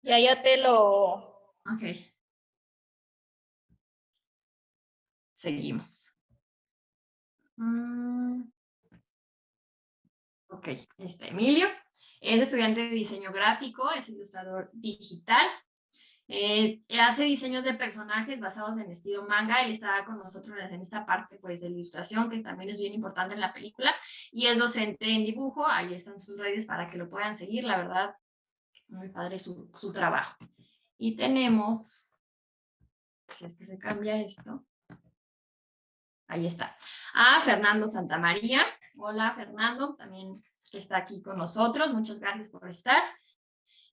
Ya te lo... Ok. Seguimos. Ok, Emilio. Es estudiante de diseño gráfico, es ilustrador digital. Hace diseños de personajes basados en estilo manga. Él está con nosotros en esta parte pues, de ilustración, que también es bien importante en la película. Y es docente en dibujo. Ahí están sus redes para que lo puedan seguir. La verdad, muy padre su trabajo. Y tenemos, si es que se cambia esto. Ahí está. A Fernando Santamaría. Hola, Fernando, también está aquí con nosotros. Muchas gracias por estar.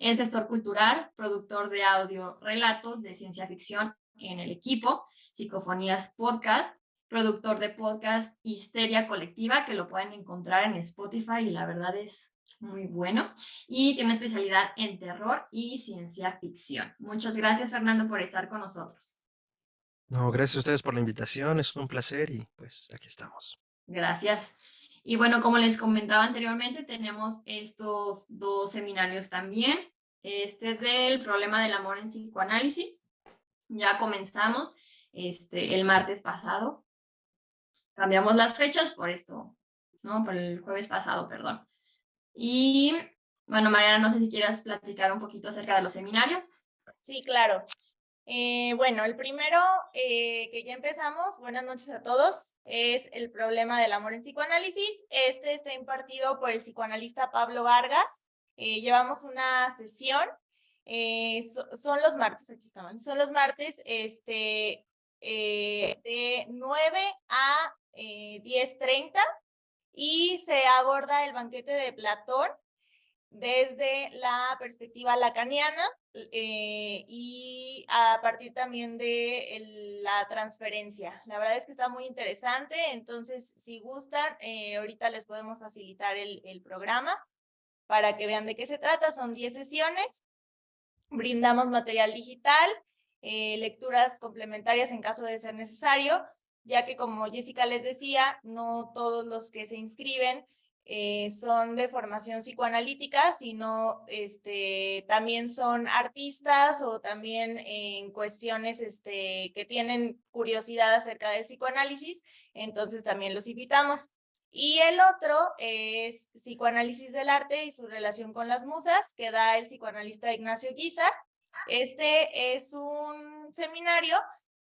Es gestor cultural, productor de audio relatos de ciencia ficción en el equipo, Psicofonías Podcast, productor de podcast Histeria Colectiva, que lo pueden encontrar en Spotify y la verdad es muy bueno. Y tiene una especialidad en terror y ciencia ficción. Muchas gracias, Fernando, por estar con nosotros. No, gracias a ustedes por la invitación, es un placer y pues aquí estamos. Gracias. Y bueno, como les comentaba anteriormente, tenemos estos dos seminarios también. Del problema del amor en psicoanálisis. Ya comenzamos el martes pasado. Cambiamos las fechas por esto, ¿no? Por el jueves pasado, perdón. Y bueno, Mariana, no sé si quieras platicar un poquito acerca de los seminarios. Sí, claro. Bueno, el primero que ya empezamos, buenas noches a todos, es el problema del amor en psicoanálisis. Este está impartido por el psicoanalista Pablo Vargas. Llevamos una sesión, son los martes, aquí estamos, son los martes de 9 a 10:30 y se aborda el banquete de Platón desde la perspectiva lacaniana y a partir también de la transferencia. La verdad es que está muy interesante, entonces si gustan, ahorita les podemos facilitar el programa para que vean de qué se trata. Son 10 sesiones, brindamos material digital, lecturas complementarias en caso de ser necesario, ya que como Jessica les decía, no todos los que se inscriben son de formación psicoanalítica, sino también son artistas o también en cuestiones que tienen curiosidad acerca del psicoanálisis, entonces también los invitamos. Y el otro es psicoanálisis del arte y su relación con las musas, que da el psicoanalista Ignacio Guízar. Este es un seminario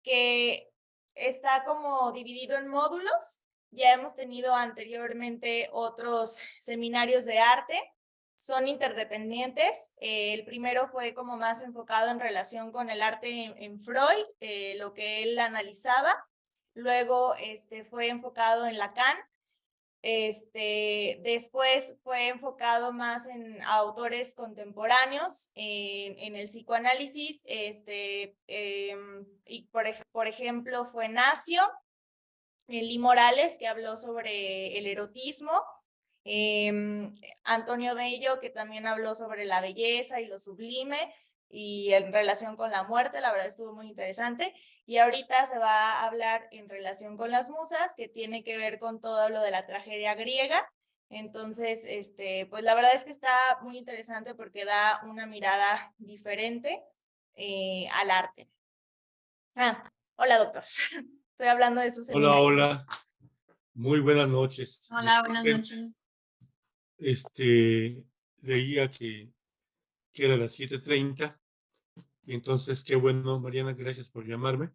que está como dividido en módulos. Ya hemos tenido anteriormente otros seminarios de arte, son interdependientes. El primero fue como más enfocado en relación con el arte en Freud, lo que él analizaba. Luego fue enfocado en Lacan. Después fue enfocado más en autores contemporáneos, en el psicoanálisis, y por ejemplo fue Nacio, Lee Morales, que habló sobre el erotismo, Antonio Bello, que también habló sobre la belleza y lo sublime y en relación con la muerte. La verdad estuvo muy interesante. Y ahorita se va a hablar en relación con las musas, que tiene que ver con todo lo de la tragedia griega. Entonces, pues la verdad es que está muy interesante porque da una mirada diferente al arte. Hola, doctor. Estoy hablando de su seminario. Hola. Muy buenas noches. Hola, buenas noches. Leía que era las 7:30. Y entonces, qué bueno, Mariana, gracias por llamarme,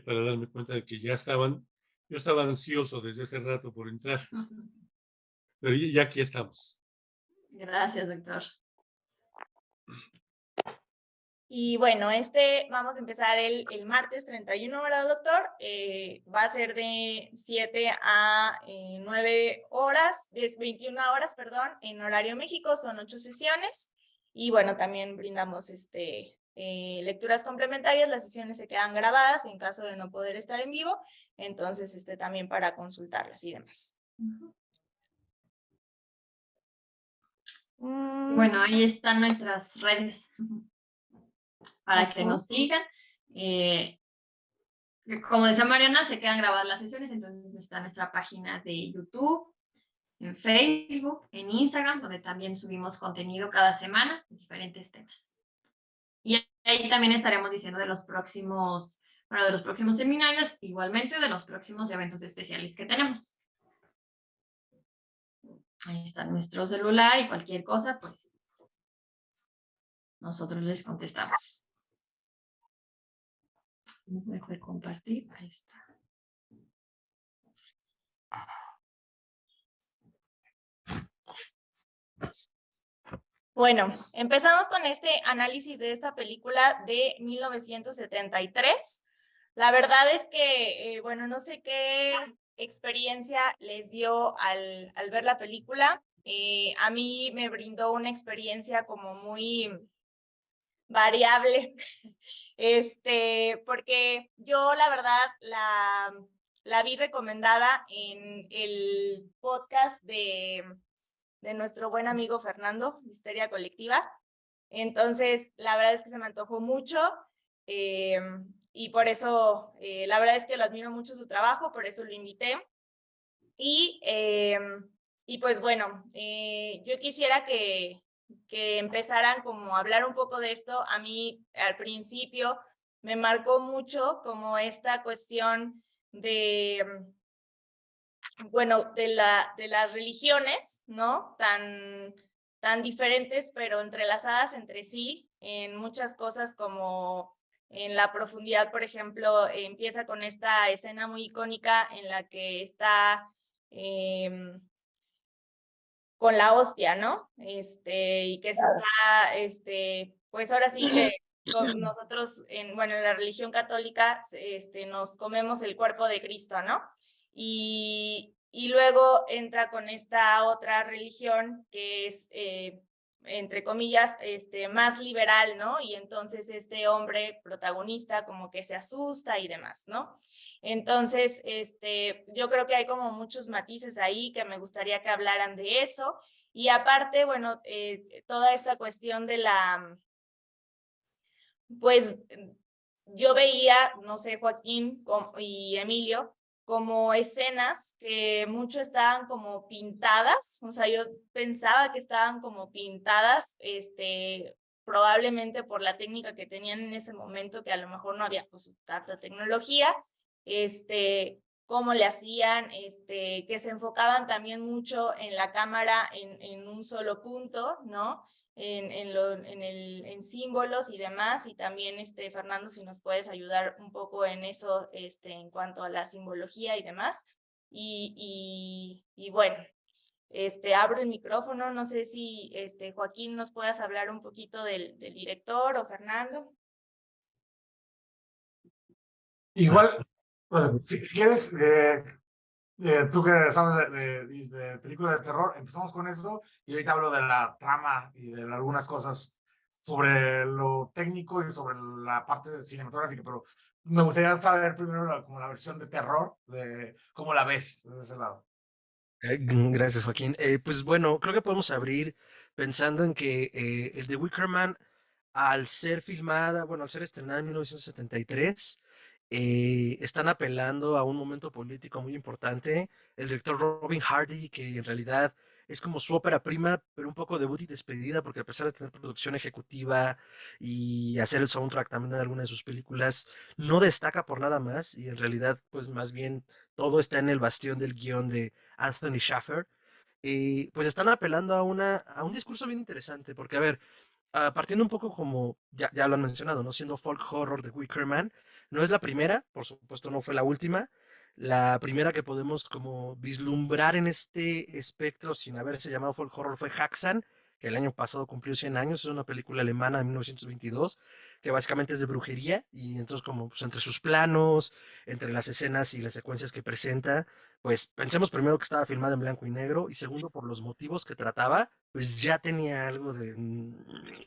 para darme cuenta de que ya estaban. Yo estaba ansioso desde hace rato por entrar, pero ya aquí estamos. Gracias, doctor. Y bueno, vamos a empezar el martes 31, ¿verdad, doctor? Va a ser de 7 a 9 horas, 21 horas, perdón, en horario México, son 8 sesiones. Y bueno, también brindamos lecturas complementarias, las sesiones se quedan grabadas en caso de no poder estar en vivo, entonces también para consultarlas y demás. Bueno, ahí están nuestras redes para que nos sigan. Como decía Mariana, se quedan grabadas las sesiones, entonces está nuestra página de YouTube, en Facebook, en Instagram, donde también subimos contenido cada semana de diferentes temas. Y ahí también estaremos diciendo de los próximos seminarios, igualmente de los próximos eventos especiales que tenemos. Ahí está nuestro celular y cualquier cosa, pues nosotros les contestamos. Me voy a compartir, ahí está. Bueno, empezamos con este análisis de esta película de 1973. La verdad es que, bueno, no sé qué experiencia les dio al ver la película. A mí me brindó una experiencia como muy variable, porque yo la verdad la vi recomendada en el podcast de nuestro buen amigo Fernando, Histeria Colectiva. Entonces, la verdad es que se me antojó mucho y por eso, la verdad es que lo admiro mucho su trabajo, por eso lo invité. Y pues bueno, yo quisiera que empezaran como a hablar un poco de esto. A mí al principio me marcó mucho como esta cuestión de, bueno, de las religiones, ¿no? Tan diferentes, pero entrelazadas entre sí en muchas cosas como en la profundidad, por ejemplo, empieza con esta escena muy icónica en la que está con la hostia, ¿no? Y que se está, pues ahora sí que nosotros, bueno, en la religión católica, nos comemos el cuerpo de Cristo, ¿no? Y luego entra con esta otra religión que es, entre comillas, más liberal, ¿no? Y entonces este hombre protagonista como que se asusta y demás, ¿no? Entonces, yo creo que hay como muchos matices ahí que me gustaría que hablaran de eso. Y aparte, bueno, toda esta cuestión de pues yo veía, no sé, Joaquín y Emilio, como escenas que mucho estaban como pintadas, o sea, yo pensaba que estaban como pintadas, probablemente por la técnica que tenían en ese momento, que a lo mejor no había pues tanta tecnología, cómo le hacían, que se enfocaban también mucho en la cámara en un solo punto, ¿no? En símbolos y demás, y también, Fernando, si nos puedes ayudar un poco en eso, en cuanto a la simbología y demás. Y bueno, abro el micrófono, no sé si, Joaquín, nos puedas hablar un poquito del director o Fernando. Igual, pues, si quieres, tú que sabes de películas de terror, empezamos con eso y ahorita hablo de la trama y de algunas cosas sobre lo técnico y sobre la parte cinematográfica, pero me gustaría saber primero como la versión de terror, de cómo la ves desde ese lado. Gracias, Joaquín. Pues bueno, creo que podemos abrir pensando en que el de Wicker Man, al ser filmada, bueno, al ser estrenada en 1973, están apelando a un momento político muy importante. El director Robin Hardy, que en realidad es como su ópera prima, pero un poco debut y despedida, porque a pesar de tener producción ejecutiva y hacer el soundtrack también de algunas de sus películas, no destaca por nada más y en realidad, pues más bien todo está en el bastión del guión de Anthony Shaffer. Pues están apelando a un discurso bien interesante, porque a ver, partiendo un poco como ya lo han mencionado, ¿no? Siendo folk horror de Wicker Man, no es la primera, por supuesto no fue la última. La primera que podemos como vislumbrar en este espectro sin haberse llamado folk horror fue Haxan, que el año pasado cumplió 100 años, es una película alemana de 1922, que básicamente es de brujería, y entonces como pues, entre sus planos, entre las escenas y las secuencias que presenta, pues pensemos primero que estaba filmada en blanco y negro, y segundo por los motivos que trataba, pues ya tenía algo de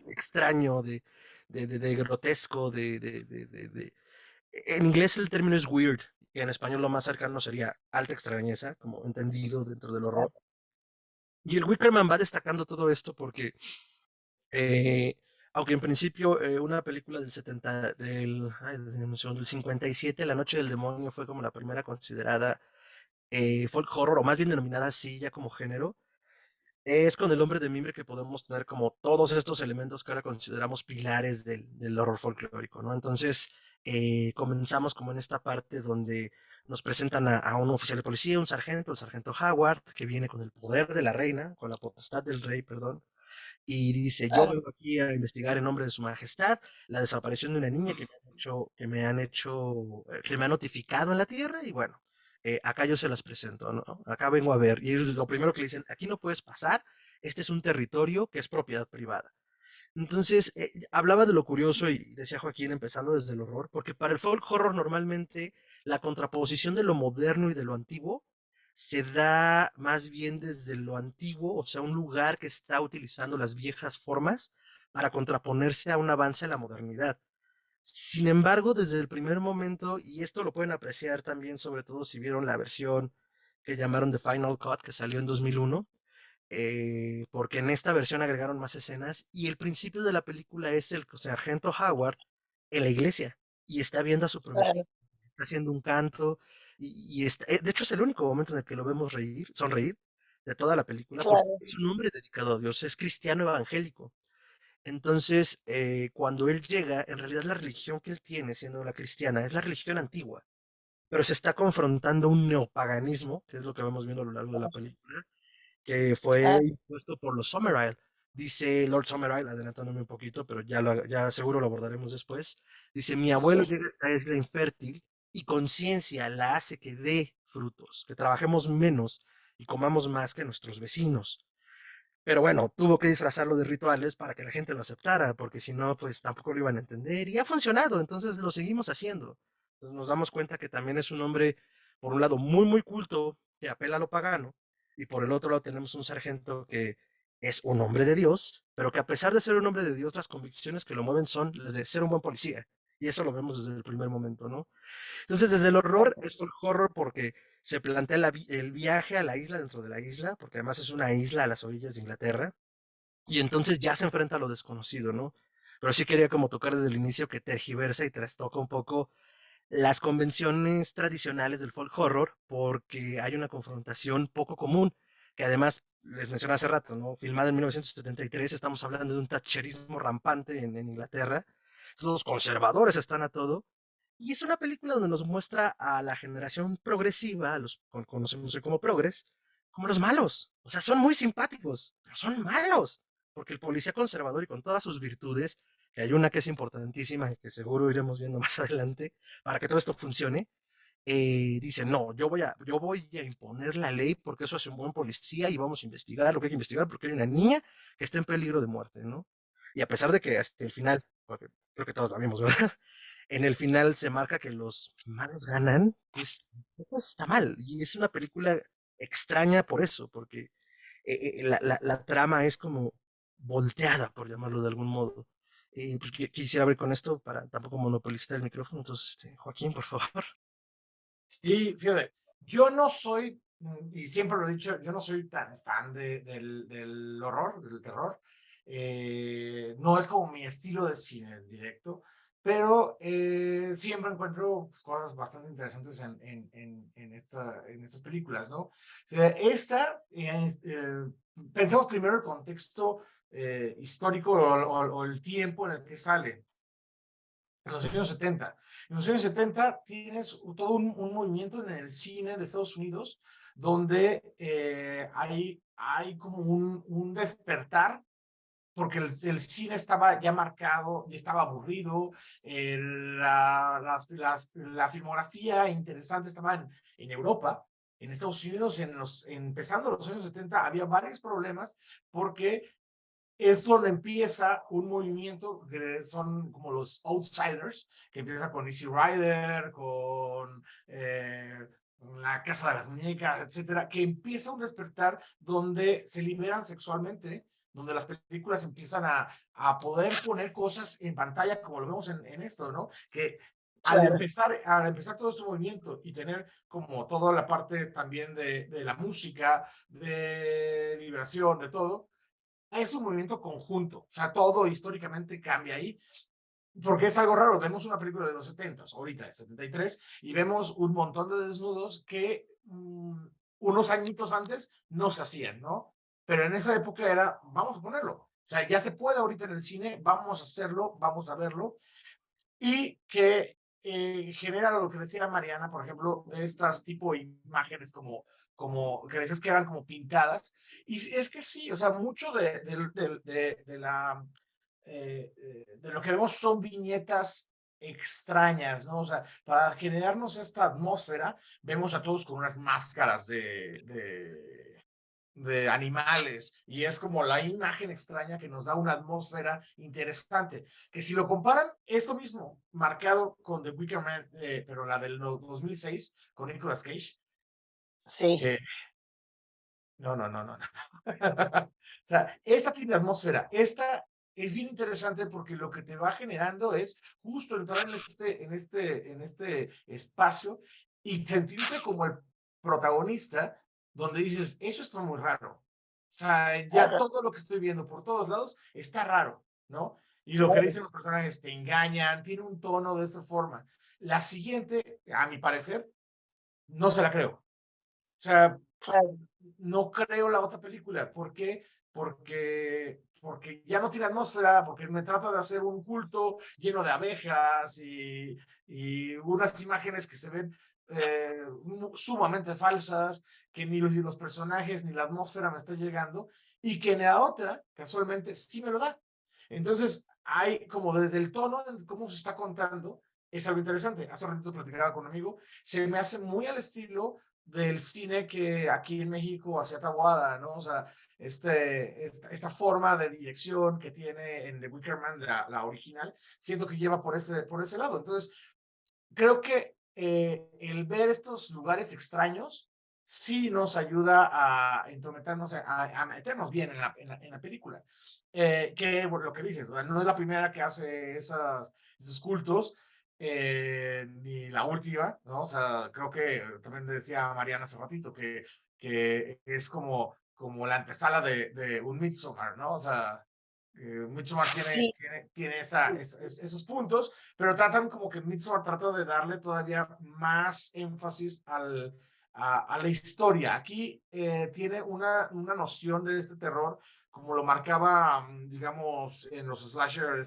extraño, de grotesco, En inglés el término es weird, y en español lo más cercano sería alta extrañeza, como entendido dentro del horror. Y el Wickerman va destacando todo esto porque aunque en principio una película del 70, del 57, La Noche del Demonio, fue como la primera considerada folk horror, o más bien denominada así ya como género, es con El Hombre de Mimbre que podemos tener como todos estos elementos que ahora consideramos pilares del horror folclórico, ¿no? Entonces, comenzamos como en esta parte donde nos presentan a un oficial de policía, un sargento, el sargento Howard, que viene con el poder de la reina, con la potestad del rey, perdón, y dice, yo Claro. vengo aquí a investigar en nombre de su majestad la desaparición de una niña que me han notificado en la tierra, y bueno, acá yo se las presento, ¿no? Acá vengo a ver. Y ellos lo primero que le dicen, aquí no puedes pasar, este es un territorio que es propiedad privada. Entonces, hablaba de lo curioso y decía Joaquín, empezando desde el horror, porque para el folk horror normalmente la contraposición de lo moderno y de lo antiguo se da más bien desde lo antiguo, o sea, un lugar que está utilizando las viejas formas para contraponerse a un avance en la modernidad. Sin embargo, desde el primer momento, y esto lo pueden apreciar también, sobre todo si vieron la versión que llamaron The Final Cut, que salió en 2001, porque en esta versión agregaron más escenas y el principio de la película es el sargento Howard en la iglesia y está viendo a su prometida, Claro, está haciendo un canto de hecho es el único momento en el que lo vemos sonreír de toda la película porque claro, es un hombre dedicado a Dios, es cristiano evangélico. Entonces, cuando él llega, en realidad la religión que él tiene, siendo la cristiana, es la religión antigua, pero se está confrontando un neopaganismo, que es lo que vamos viendo a lo largo de la película, que fue claro. impuesto por los Summerisle. Dice Lord Summerisle, adelantándome un poquito, pero ya seguro lo abordaremos después. Dice, mi abuelo Sí, llega a esta isla infértil y conciencia la hace que dé frutos, que trabajemos menos y comamos más que nuestros vecinos. Pero bueno, tuvo que disfrazarlo de rituales para que la gente lo aceptara, porque si no, pues tampoco lo iban a entender. Y ha funcionado, entonces lo seguimos haciendo. Entonces nos damos cuenta que también es un hombre, por un lado, muy, muy culto, que apela a lo pagano, y por el otro lado tenemos un sargento que es un hombre de Dios, pero que a pesar de ser un hombre de Dios, las convicciones que lo mueven son las de ser un buen policía. Y eso lo vemos desde el primer momento, ¿no? Entonces, desde el horror, claro, es folk horror porque se plantea el viaje a la isla dentro de la isla, porque además es una isla a las orillas de Inglaterra, y entonces ya se enfrenta a lo desconocido, ¿no? Pero sí quería como tocar desde el inicio que tergiversa y trastoca un poco las convenciones tradicionales del folk horror, porque hay una confrontación poco común, que además les mencioné hace rato, ¿no? Filmada en 1973, estamos hablando de un thatcherismo rampante en Inglaterra, los conservadores están a todo, y es una película donde nos muestra a la generación progresiva, a los que conocemos hoy como progres, como los malos. O sea, son muy simpáticos, pero son malos. Porque el policía conservador y con todas sus virtudes, que hay una que es importantísima y que seguro iremos viendo más adelante, para que todo esto funcione, dice, no, yo voy a imponer la ley porque eso es un buen policía y vamos a investigar lo que hay que investigar porque hay una niña que está en peligro de muerte, ¿no? Y a pesar de que hasta el final, porque creo que todos la vimos, ¿verdad? En el final se marca que los malos ganan, pues está mal. Y es una película extraña por eso, porque la trama es como volteada, por llamarlo de algún modo. Pues, quisiera abrir con esto para tampoco monopolizar el micrófono. Entonces, Joaquín, por favor. Sí, fíjate, yo no soy, y siempre lo he dicho, yo no soy tan fan del horror, del terror. No es como mi estilo de cine en directo, pero siempre encuentro pues, cosas bastante interesantes en estas películas, ¿no? O sea, pensemos primero el contexto histórico o el tiempo en el que sale en los años 70. En los años 70 tienes todo un movimiento en el cine de Estados Unidos donde hay como un despertar porque el cine estaba ya marcado y estaba aburrido, la filmografía interesante estaba en Europa. En Estados Unidos, empezando los años 70, había varios problemas porque es donde empieza un movimiento que son como los outsiders, que empieza con Easy Rider, con La Casa de las Muñecas, etcétera, que empieza un despertar donde se liberan sexualmente, donde las películas empiezan a poder poner cosas en pantalla, como lo vemos en esto, ¿no? Que claro, al empezar todo este movimiento y tener como toda la parte también de la música, de liberación, de todo, es un movimiento conjunto, o sea, todo históricamente cambia ahí, porque es algo raro. Vemos una película de los 70, ahorita, de 73, y vemos un montón de desnudos que unos añitos antes no se hacían, ¿no? Pero en esa época era, vamos a ponerlo. O sea, ya se puede ahorita en el cine, vamos a hacerlo, vamos a verlo. Y que genera lo que decía Mariana, por ejemplo, de estas tipo de imágenes como que decías que eran como pintadas. Y es que sí, o sea, mucho de lo que vemos son viñetas extrañas, ¿no? O sea, para generarnos esta atmósfera, vemos a todos con unas máscaras de animales, y es como la imagen extraña que nos da una atmósfera interesante, que si lo comparan, esto mismo, marcado con The Wicker Man, pero la del 2006, con Nicolas Cage, Sí. que no. O sea, esta tiene atmósfera, esta es bien interesante porque lo que te va generando es justo entrar en este espacio y sentirte como el protagonista, donde dices, eso está muy raro. O sea, ya Ajá. todo lo que estoy viendo por todos lados está raro, ¿no? Y lo que dicen los personajes, te engañan, tiene un tono de esa forma. La siguiente, a mi parecer, no se la creo. O sea, Claro. no creo la otra película. ¿Por qué? Porque ya no tiene atmósfera, porque me trata de hacer un culto lleno de abejas y unas imágenes que se ven sumamente falsas, que ni los personajes ni la atmósfera me está llegando, y que en la otra, casualmente, sí me lo da. Entonces, hay como desde el tono, de cómo se está contando, es algo interesante. Hace ratito platicaba con un amigo, se me hace muy al estilo del cine que aquí en México hacía Taboada, ¿no? O sea, esta forma de dirección que tiene en The Wicker Man, la original, siento que lleva por ese lado. Entonces, creo que el ver estos lugares extraños sí nos ayuda a intrometernos, a meternos bien en la película. Que, bueno, lo que dices, no es la primera que hace esos cultos, ni la última, ¿no? O sea, creo que también decía Mariana hace ratito que es como la antesala de un Midsommar, ¿no? O sea, Midsommar Sí, tiene sí. esos puntos, pero tratan como que Midsommar trata de darle todavía más énfasis a la historia. Aquí tiene una noción de este terror, como lo marcaba, digamos, en los slasher,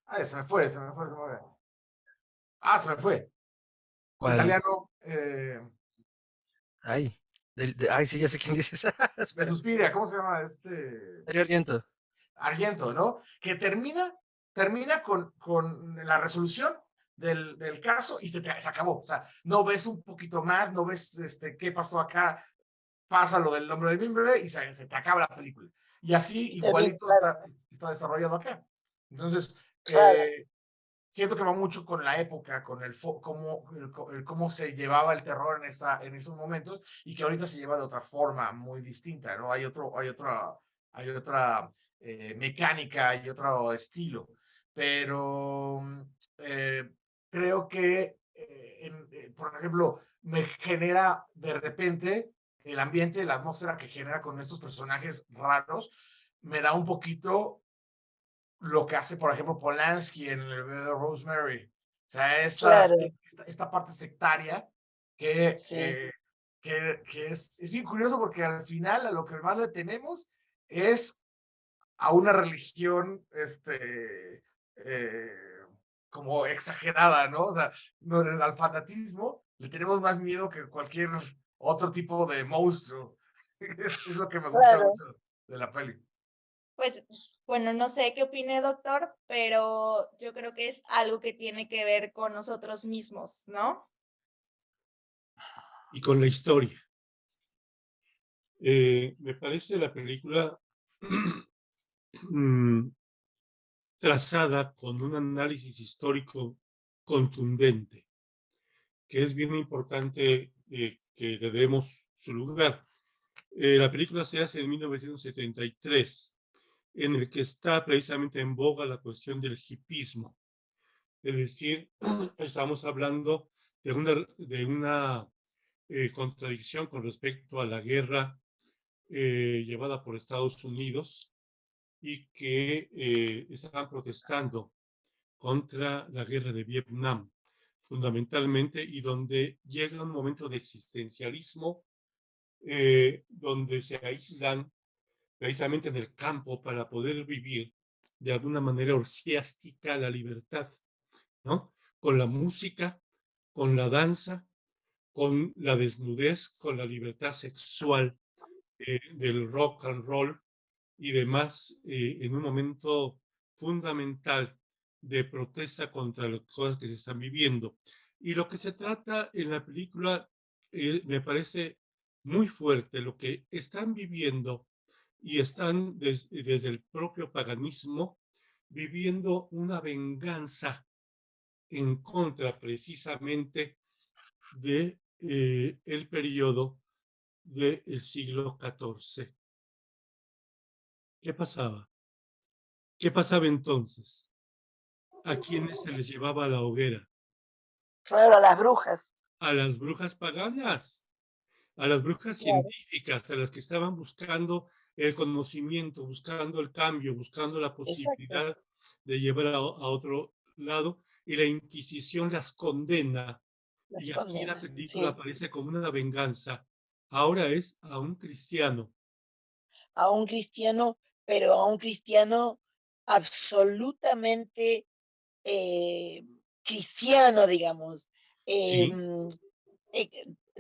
ay, se me fue. Ah, se me fue. ¿Cuál? Italiano, Ay, ay, sí, ya sé quién dices. de Espera. Suspiria, ¿cómo se llama? Dario Argento. Argento, ¿no? Que termina con la resolución del caso y se acabó. O sea, no ves un poquito más, no ves qué pasó acá, pasa lo del hombre de Mimbre y se te acaba la película. Y así Y termina, igualito claro, está desarrollado acá. Entonces, claro. siento que va mucho con la época, con cómo se llevaba el terror en esos momentos y que ahorita se lleva de otra forma muy distinta, ¿no? Hay otra mecánica, hay otro estilo, pero creo que, por ejemplo, me genera de repente el ambiente, la atmósfera que genera con estos personajes raros, me da un poquito lo que hace, por ejemplo, Polanski en el bebé de Rosemary. O sea, Claro, esta parte sectaria que, sí. que es bien curioso porque al final a lo que más le tememos es a una religión como exagerada, ¿no? O sea, al fanatismo le tenemos más miedo que cualquier otro tipo de monstruo. Es lo que me gusta Claro. mucho de la peli. Pues, bueno, no sé qué opine, doctor, pero yo creo que es algo que tiene que ver con nosotros mismos, ¿no? Y con la historia. Me parece la película trazada con un análisis histórico contundente, que es bien importante que le demos su lugar. La película se hace en 1973, en el que está precisamente en boga la cuestión del hipismo. Es decir, estamos hablando de una contradicción con respecto a la guerra llevada por Estados Unidos y que estaban protestando contra la guerra de Vietnam, fundamentalmente, y donde llega un momento de existencialismo, donde se aíslan precisamente en el campo para poder vivir de alguna manera orgiástica la libertad, ¿no? Con la música, con la danza, con la desnudez, con la libertad sexual del rock and roll y demás, en un momento fundamental de protesta contra las cosas que se están viviendo. Y lo que se trata en la película me parece muy fuerte, lo que están viviendo y están desde el propio paganismo viviendo una venganza en contra precisamente de el periodo del siglo XIV. ¿Qué pasaba? ¿Qué pasaba entonces? ¿A quiénes se les llevaba a la hoguera? Claro, a las brujas. A las brujas paganas, a las brujas Claro. científicas, a las que estaban buscando el conocimiento, buscando el cambio, buscando la Exacto. posibilidad de llevar a otro lado, y la Inquisición las condena. Las Y aquí la condena, película sí. aparece como una venganza. Ahora es a un cristiano. A un cristiano, pero a un cristiano absolutamente cristiano, digamos, Sí, eh,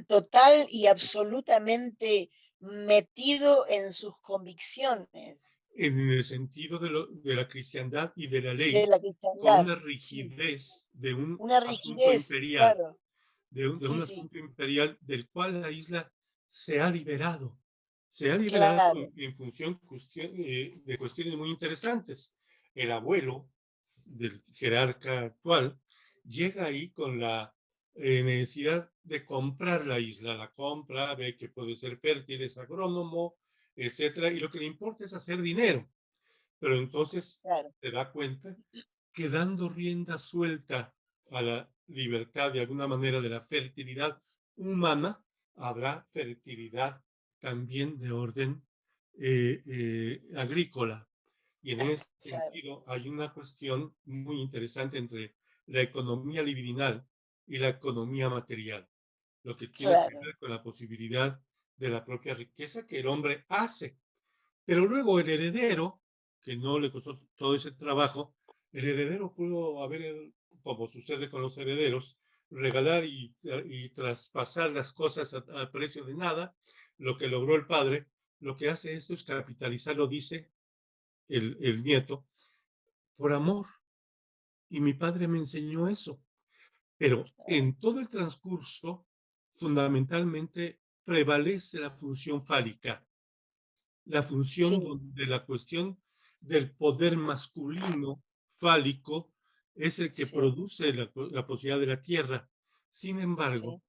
total y absolutamente metido en sus convicciones en el sentido de la cristiandad y de la de ley, la con cristiandad. una Sí, rigidez de un una asunto rigidez, imperial, claro. de un Sí, sí, asunto imperial del cual la isla se ha liberado. Se ha liberado claro, en función de cuestiones muy interesantes. El abuelo del jerarca actual llega ahí con la necesidad de comprar la isla, la compra, ve que puede ser fértil, es agrónomo, etcétera, y lo que le importa es hacer dinero. Pero entonces claro, se da cuenta que dando rienda suelta a la libertad de alguna manera de la fertilidad humana, habrá fertilidad también de orden agrícola. Y en ese claro, sentido hay una cuestión muy interesante entre la economía libidinal y la economía material, lo que tiene que claro, ver con la posibilidad de la propia riqueza que el hombre hace. Pero luego el heredero, que no le costó todo ese trabajo, el heredero pudo haber, como sucede con los herederos, regalar y traspasar las cosas a precio de nada. Lo que logró el padre, lo que hace esto es capitalizarlo, dice el nieto, por amor. Y mi padre me enseñó eso. Pero en todo el transcurso, fundamentalmente prevalece la función fálica, la función sí, donde la cuestión del poder masculino fálico es el que sí, produce la posibilidad de la tierra. Sin embargo, sí,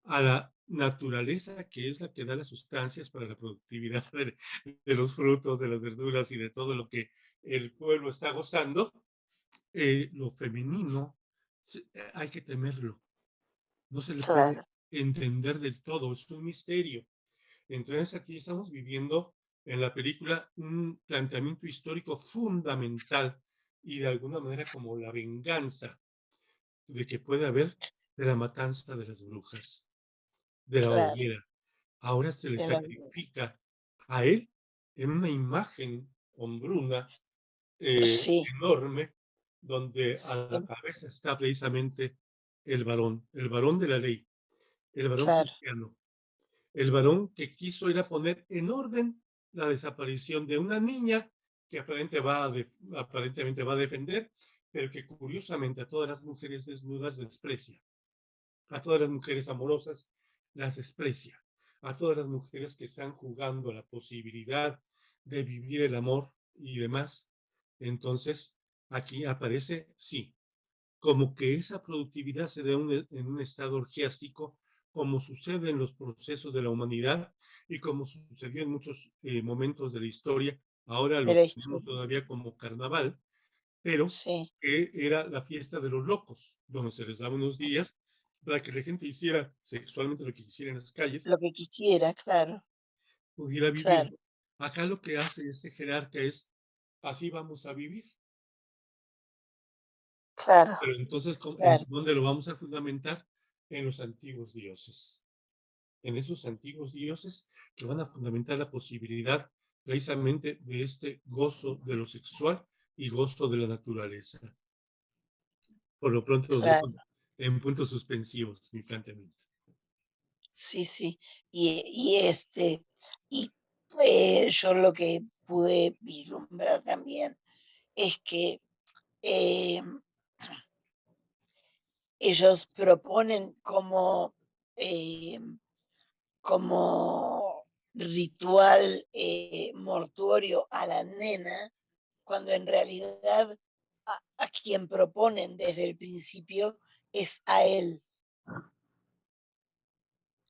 a la naturaleza, que es la que da las sustancias para la productividad de los frutos, de las verduras y de todo lo que el pueblo está gozando, lo femenino hay que temerlo. No se le puede claro, entender del todo, es un misterio. Entonces aquí estamos viviendo en la película un planteamiento histórico fundamental y de alguna manera como la venganza de que puede haber de la matanza de las brujas, de la claro, hoguera. Ahora se le de la- sacrifica a él en una imagen hombruna sí, enorme, donde a la sí, cabeza está precisamente el varón de la ley, el varón claro, cristiano, el varón que quiso ir a poner en orden la desaparición de una niña que aparentemente va a defender, pero que curiosamente a todas las mujeres desnudas desprecia, a todas las mujeres amorosas las desprecia, a todas las mujeres que están jugando la posibilidad de vivir el amor y demás. Entonces, aquí aparece, sí, como que esa productividad se da en un estado orgiástico, como sucede en los procesos de la humanidad y como sucedió en muchos momentos de la historia. Ahora de lo la tenemos historia, todavía como carnaval, pero sí, que era la fiesta de los locos, donde se les daba unos días para que la gente hiciera sexualmente lo que quisiera en las calles, lo que quisiera, claro, pudiera vivir. Claro. Acá lo que hace este jerarca es, así vamos a vivir. Claro, Pero entonces, claro. ¿dónde lo vamos a fundamentar? En los antiguos dioses. En esos antiguos dioses que van a fundamentar la posibilidad precisamente de este gozo de lo sexual y gozo de la naturaleza. Por lo pronto lo dejo Claro. en puntos suspensivos, mi planteamiento. Sí, sí. Y yo lo que pude vislumbrar también es que eh, ellos proponen eh, como ritual mortuorio a la nena, cuando en realidad a quien proponen desde el principio es a él,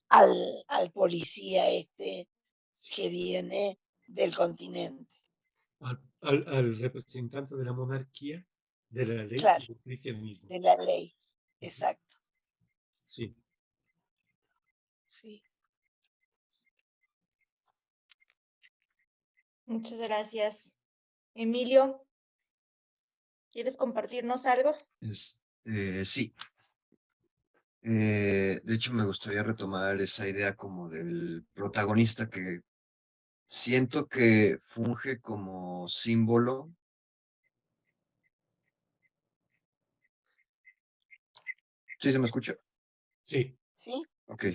al policía que viene del continente. Al representante de la monarquía, de la ley y Claro, del cristianismo. de la ley. Exacto, Sí. sí. Muchas gracias. Emilio, ¿quieres compartirnos algo? Sí. De hecho, me gustaría retomar esa idea como del protagonista que siento que funge como símbolo. ¿Sí se me escucha? Sí. ¿Sí? Ok.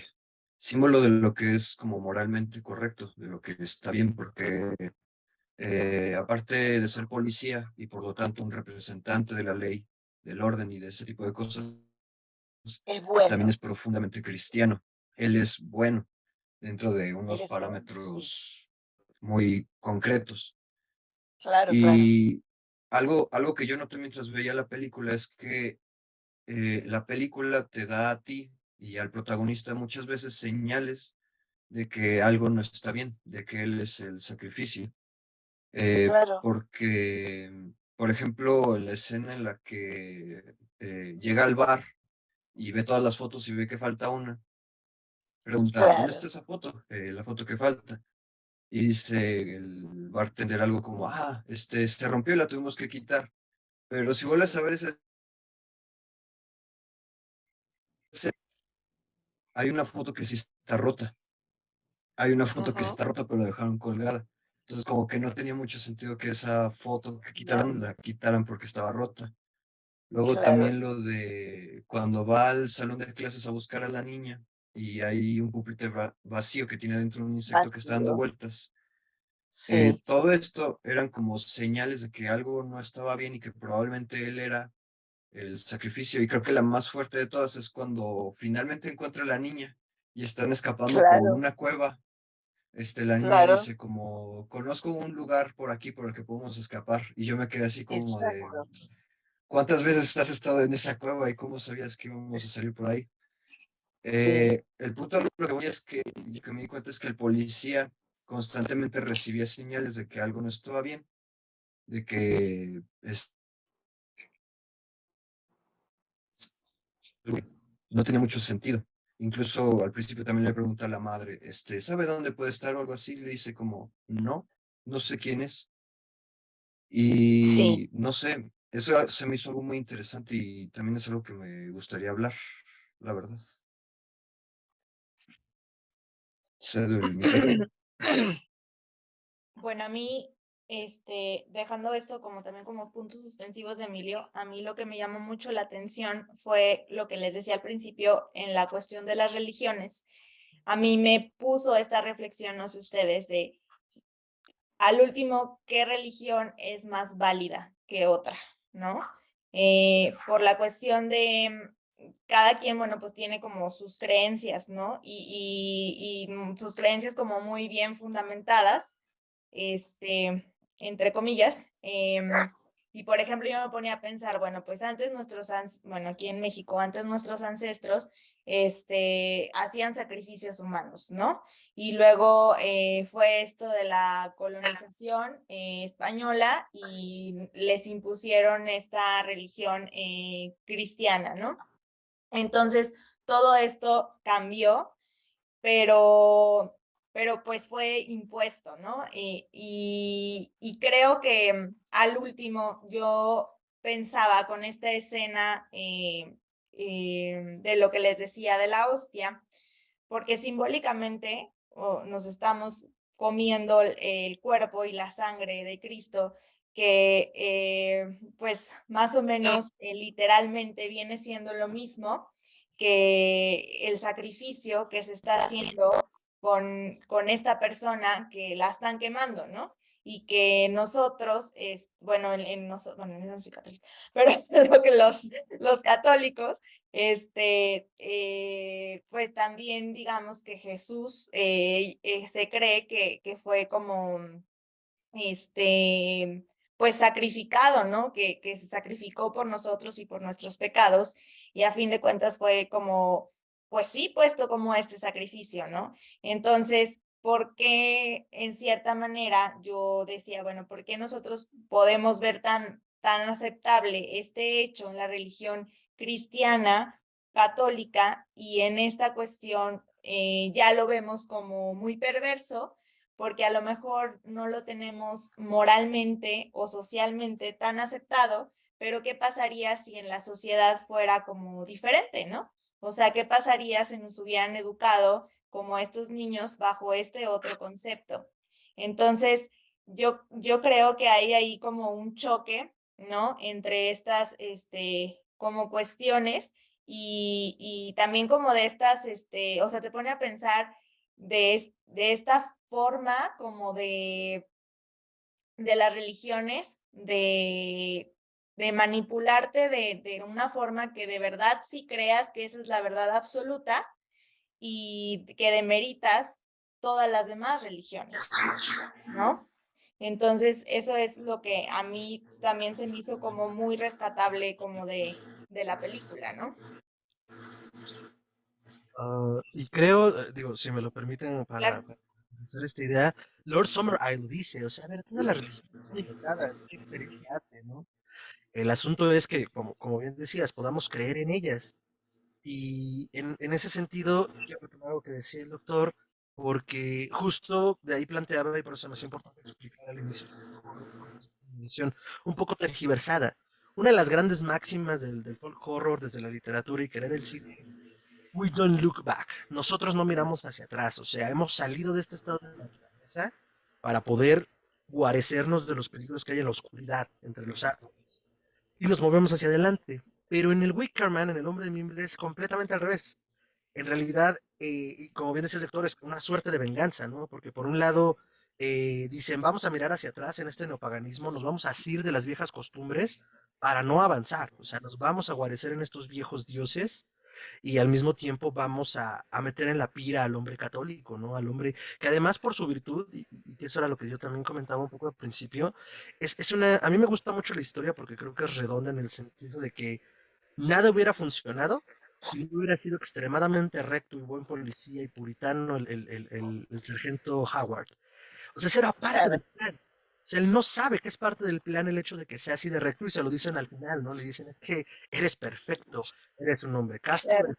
Símbolo de lo que es como moralmente correcto, de lo que está bien, porque aparte de ser policía y por lo tanto un representante de la ley, del orden y de ese tipo de cosas, Es también bueno. es profundamente cristiano. Él es bueno dentro de unos Eres bueno, sí. parámetros muy concretos. Claro, claro. Y algo que yo noté mientras veía la película es que la película te da a ti y al protagonista muchas veces señales de que algo no está bien, de que él es el sacrificio. Claro. Porque, por ejemplo, la escena en la que llega al bar y ve todas las fotos y ve que falta una, pregunta, ¿dónde Claro. está esa foto? La foto que falta. Y dice el bartender algo como, se rompió y la tuvimos que quitar. Pero si vuelves Sí. a ver esa escena, hay una foto que sí está rota. Hay una foto que sí Ajá. está rota, pero la dejaron colgada. Entonces, como que no tenía mucho sentido que esa foto que quitaron, No. la quitaran porque estaba rota. Luego Claro. también lo de cuando va al salón de clases a buscar a la niña y hay un pupitre vacío que tiene dentro un insecto que está dando Vacío. vueltas. Sí. Todo esto eran como señales de que algo no estaba bien y que probablemente él era el sacrificio. Y creo que la más fuerte de todas es cuando finalmente encuentra a la niña y están escapando por Claro. una cueva. La niña Claro. dice como, conozco un lugar por aquí por el que podemos escapar. Y yo me quedé así como de, Exacto. ¿cuántas veces has estado en esa cueva y cómo sabías que íbamos a salir por ahí? Sí. El punto de lo que voy es que, yo que me di cuenta es que el policía constantemente recibía señales de que algo no estaba bien, de que no tenía mucho sentido. Incluso al principio también le pregunta a la madre, ¿sabe dónde puede estar o algo así? Le dice como, no sé quién es. Sí. Y no sé, eso se me hizo algo muy interesante y también es algo que me gustaría hablar, la verdad. Cedo el micrófono. Bueno, a mí, dejando esto como también como puntos suspensivos de Emilio, a mí lo que me llamó mucho la atención fue lo que les decía al principio en la cuestión de las religiones. A mí me puso esta reflexión, no sé ustedes, de al último, ¿qué religión es más válida que otra? ¿No? Por la cuestión de cada quien, bueno, pues tiene como sus creencias, ¿no? Y sus creencias como muy bien fundamentadas, entre comillas. Y por ejemplo, yo me ponía a pensar, bueno, pues antes bueno, aquí en México, antes nuestros ancestros, hacían sacrificios humanos, ¿no? Y luego fue esto de la colonización española y les impusieron esta religión cristiana, ¿no? Entonces, todo esto cambió, pero pero pues fue impuesto, ¿no? Y creo que al último yo pensaba con esta escena de lo que les decía de la hostia, porque simbólicamente nos estamos comiendo el cuerpo y la sangre de Cristo, que pues más o menos literalmente viene siendo lo mismo que el sacrificio que se está haciendo con esta persona que la están quemando, ¿no? Y que nosotros, bueno, bueno, yo no soy católica, pero lo que los católicos pues también digamos que Jesús se cree que fue como, este, pues sacrificado, ¿no? Que se sacrificó por nosotros y por nuestros pecados, y a fin de cuentas fue como, pues sí, puesto como este sacrificio, ¿no? Entonces, ¿por qué en cierta manera yo decía, bueno, ¿por qué nosotros podemos ver tan aceptable este hecho en la religión cristiana, católica, y en esta cuestión ya lo vemos como muy perverso? Porque a lo mejor no lo tenemos moralmente o socialmente tan aceptado, pero ¿qué pasaría si en la sociedad fuera como diferente, ¿no? O sea, ¿qué pasaría si nos hubieran educado como estos niños bajo este otro concepto? Entonces, yo creo que hay ahí como un choque, ¿no? Entre estas, como cuestiones y también como de estas, o sea, te pone a pensar de esta forma como de las religiones, de manipularte de una forma que de verdad sí creas que esa es la verdad absoluta y que demeritas todas las demás religiones, ¿no? Entonces, eso es lo que a mí también se me hizo como muy rescatable como de la película, ¿no? Y creo, digo, si me lo permiten Claro. para hacer esta idea, Lord Summerisle lo dice, o sea, a ver, todas las religiones son limitadas, ¿qué diferencia hace, no? El asunto es que, como bien decías, podamos creer en ellas. Y en ese sentido, quiero retomar algo que decía el doctor, porque justo de ahí planteaba, y por eso me es importante explicar al inicio, una visión un poco tergiversada. Una de las grandes máximas del folk horror desde la literatura y que era del cine es We don't look back. Nosotros no miramos hacia atrás, o sea, hemos salido de este estado de la naturaleza para poder guarecernos de los peligros que hay en la oscuridad entre los árboles y nos movemos hacia adelante. Pero en el Wicker Man, en el hombre de mimbre, es completamente al revés. En realidad, y como bien decía el lector, es una suerte de venganza, ¿no? Porque por un lado dicen, vamos a mirar hacia atrás en este neopaganismo, nos vamos a asir de las viejas costumbres para no avanzar, o sea, nos vamos a guarecer en estos viejos dioses y al mismo tiempo vamos a meter en la pira al hombre católico, ¿no? Al hombre que además por su virtud, y que eso era lo que yo también comentaba un poco al principio, a mí me gusta mucho la historia porque creo que es redonda en el sentido de que nada hubiera funcionado si no hubiera sido extremadamente recto y buen policía y puritano el sargento Howard. O sea, ese era parte del Claro, plan. O sea, él no sabe que es parte del plan el hecho de que sea así de recto y se lo dicen al final, ¿no? Le dicen, es que eres perfecto, eres un hombre casto, claro, eres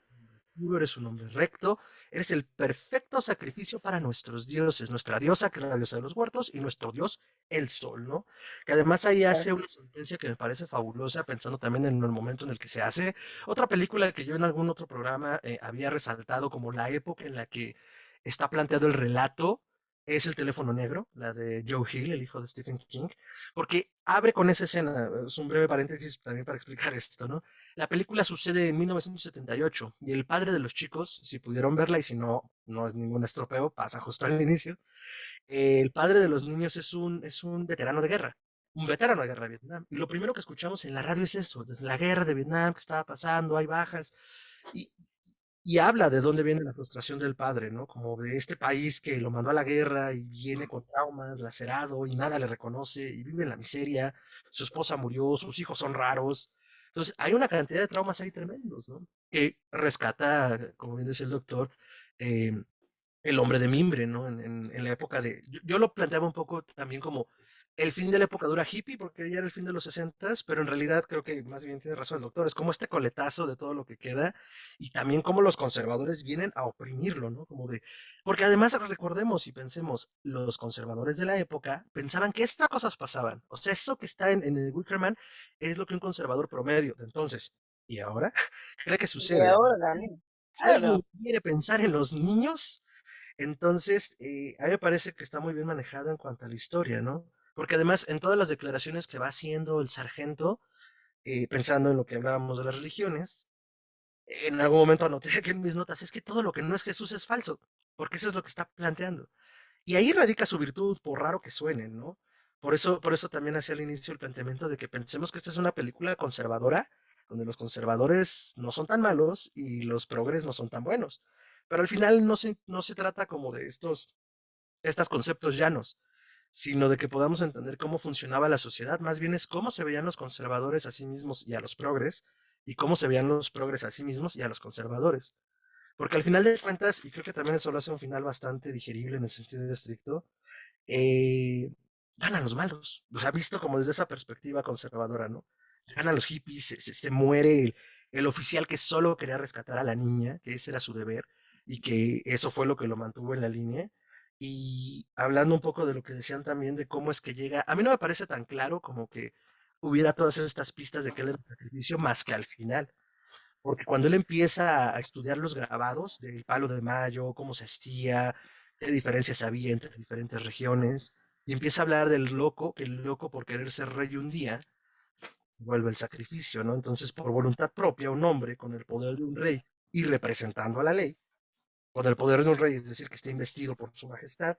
puro, eres un hombre recto, eres el perfecto sacrificio para nuestros dioses, nuestra diosa, que es la diosa de los huertos, y nuestro dios, el sol, ¿no? Que además ahí claro. hace una sentencia que me parece fabulosa, pensando también en el momento en el que se hace. Otra película que yo en algún otro programa había resaltado como la época en la que está planteado el relato es El teléfono negro, la de Joe Hill, el hijo de Stephen King, porque abre con esa escena, es un breve paréntesis también para explicar esto, ¿no? La película sucede en 1978 y el padre de los chicos, si pudieron verla y si no, no es ningún estropeo, pasa justo al inicio, el padre de los niños es un veterano de guerra, un veterano de guerra de Vietnam. Y lo primero que escuchamos en la radio es eso, de la guerra de Vietnam que estaba pasando, hay bajas. Y, y habla de dónde viene la frustración del padre, ¿no? Como de este país que lo mandó a la guerra y viene con traumas, lacerado y nada le reconoce y vive en la miseria. Su esposa murió, sus hijos son raros. Entonces, hay una cantidad de traumas ahí tremendos, ¿no? Que rescata, como bien decía el doctor, eh, el hombre de mimbre, ¿no? En la época de. Yo lo planteaba un poco también como el fin de la época dura hippie, porque ya era el fin de los 60, pero en realidad creo que más bien tiene razón el doctor, es como este coletazo de todo lo que queda, y también como los conservadores vienen a oprimirlo, ¿no? Como de, porque además recordemos y pensemos, los conservadores de la época pensaban que estas cosas pasaban, o sea, eso que está en el Wicker Man es lo que un conservador promedio de entonces, y ahora, cree que Y sucede. ahora también. ¿Alguien Claro. quiere pensar en los niños? Entonces, a mí me parece que está muy bien manejado en cuanto a la historia, ¿no? Porque además, en todas las declaraciones que va haciendo el sargento, pensando en lo que hablábamos de las religiones, en algún momento anoté aquí en mis notas, es que todo lo que no es Jesús es falso, porque eso es lo que está planteando. Y ahí radica su virtud, por raro que suene, ¿no? Por eso también hacía al inicio el planteamiento de que pensemos que esta es una película conservadora, donde los conservadores no son tan malos y los progres no son tan buenos. Pero al final no se trata como de estos conceptos llanos, sino de que podamos entender cómo funcionaba la sociedad, más bien es cómo se veían los conservadores a sí mismos y a los progres, y cómo se veían los progres a sí mismos y a los conservadores. Porque al final de cuentas, y creo que también eso lo hace un final bastante digerible en el sentido estricto, eh, ganan los malos. O sea, visto como desde esa perspectiva conservadora, ¿no? Ganan los hippies, se muere el oficial que solo quería rescatar a la niña, que ese era su deber, y que eso fue lo que lo mantuvo en la línea. Y hablando un poco de lo que decían también de cómo es que llega, a mí no me parece tan claro como que hubiera todas estas pistas de que él era un sacrificio más que al final. Porque cuando él empieza a estudiar los grabados del Palo de Mayo, cómo se hacía, qué diferencias había entre diferentes regiones, y empieza a hablar del loco, que el loco por querer ser rey un día se vuelve el sacrificio, ¿no? Entonces, por voluntad propia, un hombre con el poder de un rey y representando a la ley, con el poder de un rey, es decir, que está investido por su majestad,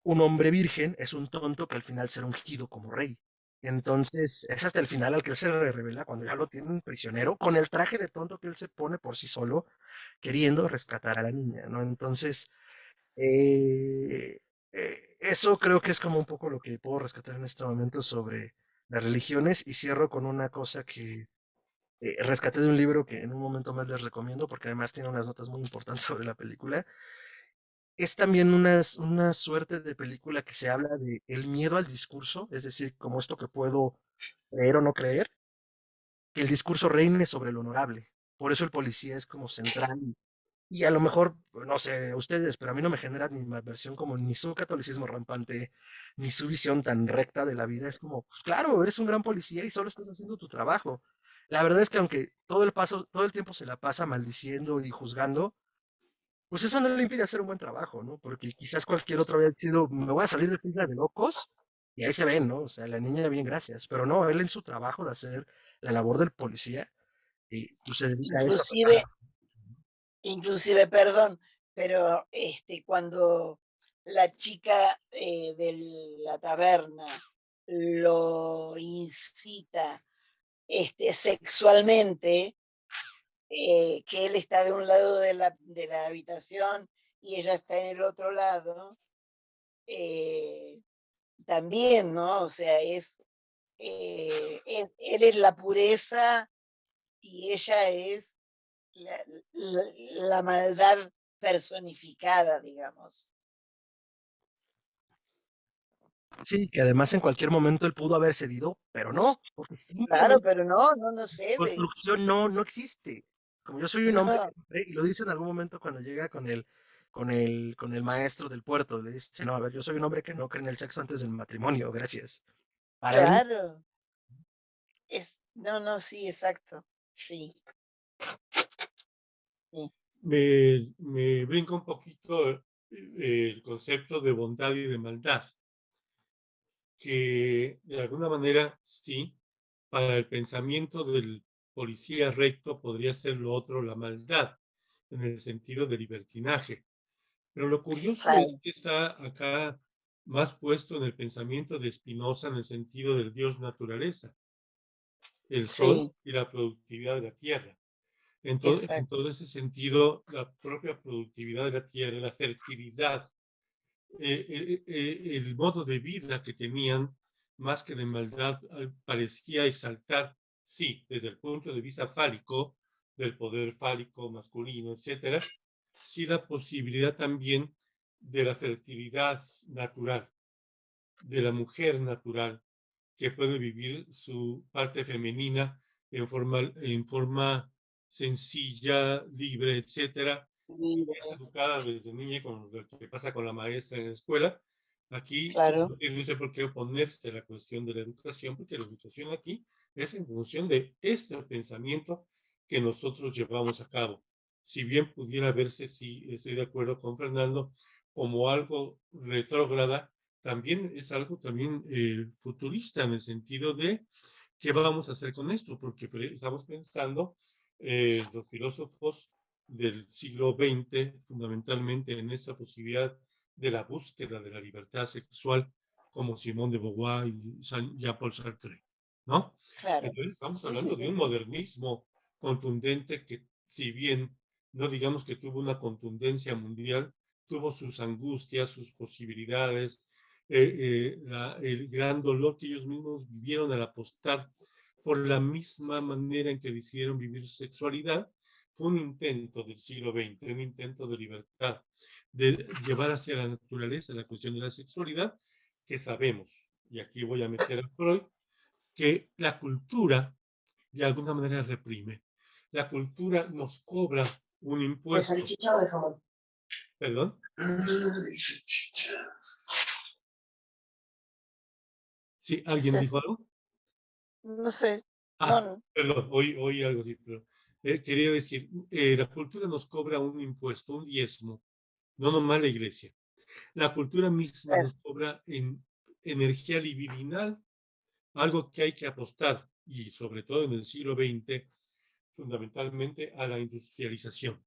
un hombre virgen es un tonto que al final será ungido como rey. Entonces, es hasta el final al que él se revela cuando ya lo tienen prisionero, con el traje de tonto que él se pone por sí solo, queriendo rescatar a la niña, ¿no? Entonces, eh, eso creo que es como un poco lo que puedo rescatar en este momento sobre las religiones y cierro con una cosa que rescaté de un libro que en un momento más les recomiendo porque además tiene unas notas muy importantes sobre la película. Es también una suerte de película que se habla de el miedo al discurso, es decir, como esto que puedo creer o no creer, que el discurso reine sobre lo honorable. Por eso el policía es como central. Y a lo mejor, no sé, ustedes, pero a mí no me genera ni adversión como ni su catolicismo rampante, ni su visión tan recta de la vida. Es como, pues, claro, eres un gran policía y solo estás haciendo tu trabajo. La verdad es que aunque todo el tiempo se la pasa maldiciendo y juzgando, pues eso no le impide hacer un buen trabajo, ¿no? Porque quizás cualquier otro había decidido, me voy a salir de Isla de Locos, y ahí se ven, ¿no? O sea, la niña bien, gracias. Pero no, él en su trabajo de hacer la labor del policía, y pues se dedica a eso. Inclusive, inclusive, perdón, pero cuando la chica de la taberna lo incita sexualmente, que él está de un lado de la habitación y ella está en el otro lado, eh, también, ¿no? O sea, él es la pureza y ella es la, la maldad personificada, digamos. Sí, que además en cualquier momento él pudo haber cedido, pero no, porque Claro, simplemente pero no la cede. construcción no existe. Es como yo soy un hombre, No, y lo dice en algún momento cuando llega con el maestro del puerto, le dice, no, a ver, yo soy un hombre que no cree en el sexo antes del matrimonio, gracias. Para él, claro. No, sí, exacto. Sí, sí. Me brinca un poquito el concepto de bondad y de maldad, que de alguna manera sí, para el pensamiento del policía recto podría ser lo otro la maldad, en el sentido de libertinaje. Pero lo curioso es Claro, que está acá más puesto en el pensamiento de Spinoza en el sentido del Dios naturaleza, el sol sí, y la productividad de la tierra. En exacto. todo ese sentido, la propia productividad de la tierra, la fertilidad, el modo de vida que tenían, más que de maldad, parecía exaltar, sí, desde el punto de vista fálico, del poder fálico masculino, etcétera, sí la posibilidad también de la fertilidad natural. de la mujer natural, que puede vivir su parte femenina en forma sencilla, libre, etcétera, y que es educada desde niña, con lo que pasa con la maestra en la escuela. Aquí Claro, no tiene por qué oponerse a la cuestión de la educación, porque la educación aquí es en función de este pensamiento que nosotros llevamos a cabo. Si bien pudiera verse, sí, estoy de acuerdo con Fernando, como algo retrógrada, también es algo también futurista en el sentido de qué vamos a hacer con esto, porque estamos pensando los filósofos del siglo XX fundamentalmente en esta posibilidad de la búsqueda de la libertad sexual como Simone de Beauvoir y Jean-Paul Sartre, ¿no? claro. Entonces estamos Sí, sí, hablando de sí. un modernismo contundente que, si bien no digamos que tuvo una contundencia mundial, tuvo sus angustias, sus posibilidades, el gran dolor que ellos mismos vivieron al apostar por la misma manera en que decidieron vivir su sexualidad. Fue un intento del siglo XX, un intento de libertad, de llevar hacia la naturaleza la cuestión de la sexualidad, que sabemos, y aquí voy a meter a Freud, que la cultura de alguna manera reprime. La cultura nos cobra un ¿De impuesto. salchicha o de jamón? ¿Perdón? ¿Sí? ¿Alguien dijo algo? No sé, Ah, no, perdón, oí algo así, pero quería decir, la cultura nos cobra un impuesto, un diezmo, no nomás la iglesia. La cultura misma claro. nos cobra en energía libidinal, algo que hay que apostar, y sobre todo en el siglo XX, fundamentalmente a la industrialización,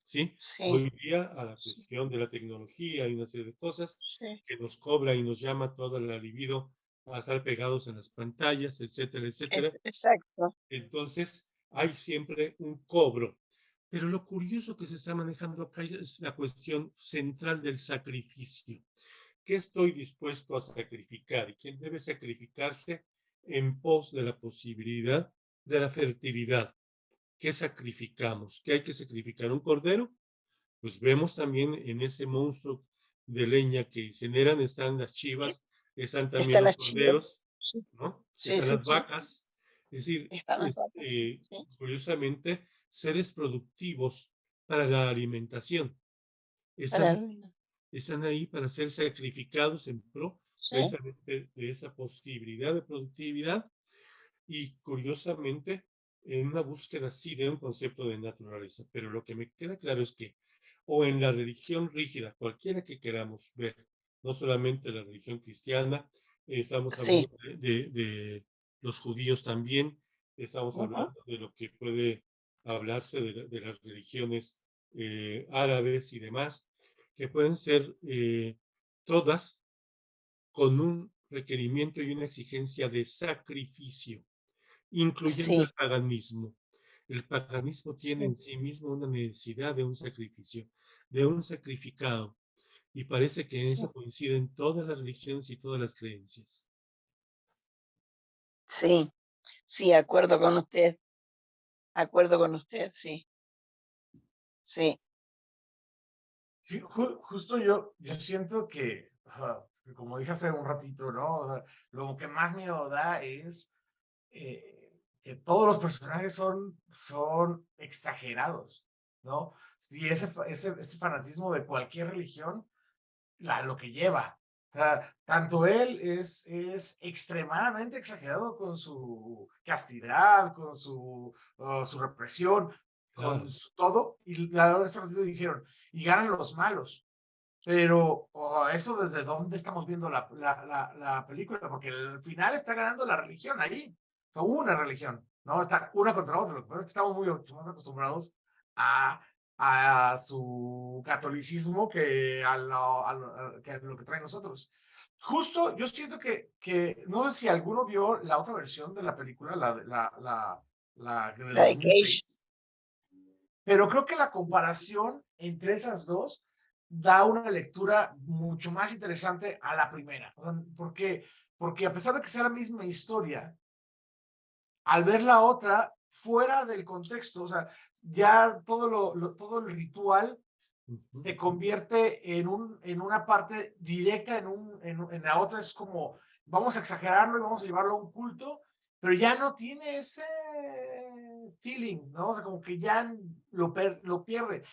¿sí? Sí, Hoy día a la sí, cuestión de la tecnología y una serie de cosas sí. que nos cobra y nos llama toda la libido a estar pegados en las pantallas, etcétera, etcétera. Exacto. Entonces, hay siempre un cobro. Pero lo curioso que se está manejando acá es la cuestión central del sacrificio. ¿Qué estoy dispuesto a sacrificar? ¿Y quién debe sacrificarse en pos de la posibilidad de la fertilidad? ¿Qué sacrificamos? ¿Qué hay que sacrificar? ¿Un cordero? Pues vemos también en ese monstruo de leña que generan, están las chivas, están también Están los las chivas. corderos, Sí, ¿no? sí, Están sí, las sí. vacas. Es decir, Están las vacas. Sí, curiosamente, seres productivos para la alimentación. para Están, el- están ahí para ser sacrificados en pro sí, precisamente de esa posibilidad de productividad y curiosamente en una búsqueda así de un concepto de naturaleza. Pero lo que me queda claro es que o en la religión rígida, cualquiera que queramos ver, no solamente la religión cristiana, estamos hablando sí. de los judíos también, estamos Ujú. hablando de lo que puede hablarse de las religiones árabes y demás, que pueden ser todas con un requerimiento y una exigencia de sacrificio, incluyendo el Sí, paganismo. El paganismo tiene sí, en sí mismo una necesidad de un sacrificio, de un sacrificado, y parece que en sí, eso coinciden todas las religiones y todas las creencias. sí, sí, acuerdo con usted, sí, sí, Sí, justo yo siento que, que como dije hace un ratito, ¿no? O sea, lo que más miedo da es que todos los personajes son exagerados, ¿no? Y ese fanatismo de cualquier religión, lo que lleva. O sea, tanto él es extremadamente exagerado con su castidad, con su represión, con Claro, todo, y la verdad ese ratito dijeron, y ganan los malos. Pero eso desde dónde estamos viendo la película, porque al final está ganando la religión allí. O sea, una religión, ¿no? Está una contra otra. Lo que pasa es que estamos muy más acostumbrados a, a su catolicismo que a lo que trae nosotros. Justo, yo siento que, no sé si alguno vio la otra versión de la película, la de la de Cage, 2006, pero creo que la comparación entre esas dos da una lectura mucho más interesante a la primera. Porque a pesar de que sea la misma historia, al ver la otra fuera del contexto, o sea, ya todo el ritual Ujú. se convierte en una parte directa, en la otra es como, vamos a exagerarlo y vamos a llevarlo a un culto, pero ya no tiene ese feeling, ¿no? O sea, como que ya lo pierde.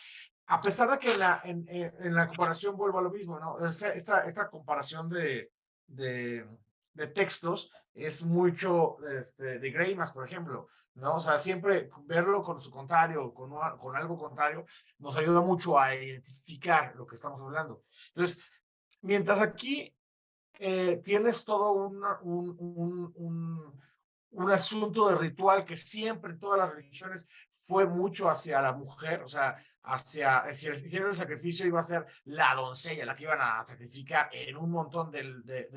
A pesar de que en la comparación vuelvo a lo mismo, ¿no? Esta comparación de, de textos es mucho de Greimas, por ejemplo, ¿no? O sea, siempre verlo con su contrario, con algo contrario, nos ayuda mucho a identificar lo que estamos hablando. Entonces, mientras aquí tienes todo un asunto de ritual que siempre en todas las religiones fue mucho hacia la mujer, o sea, hacia el género del sacrificio iba a ser la doncella, la que iban a sacrificar en un montón de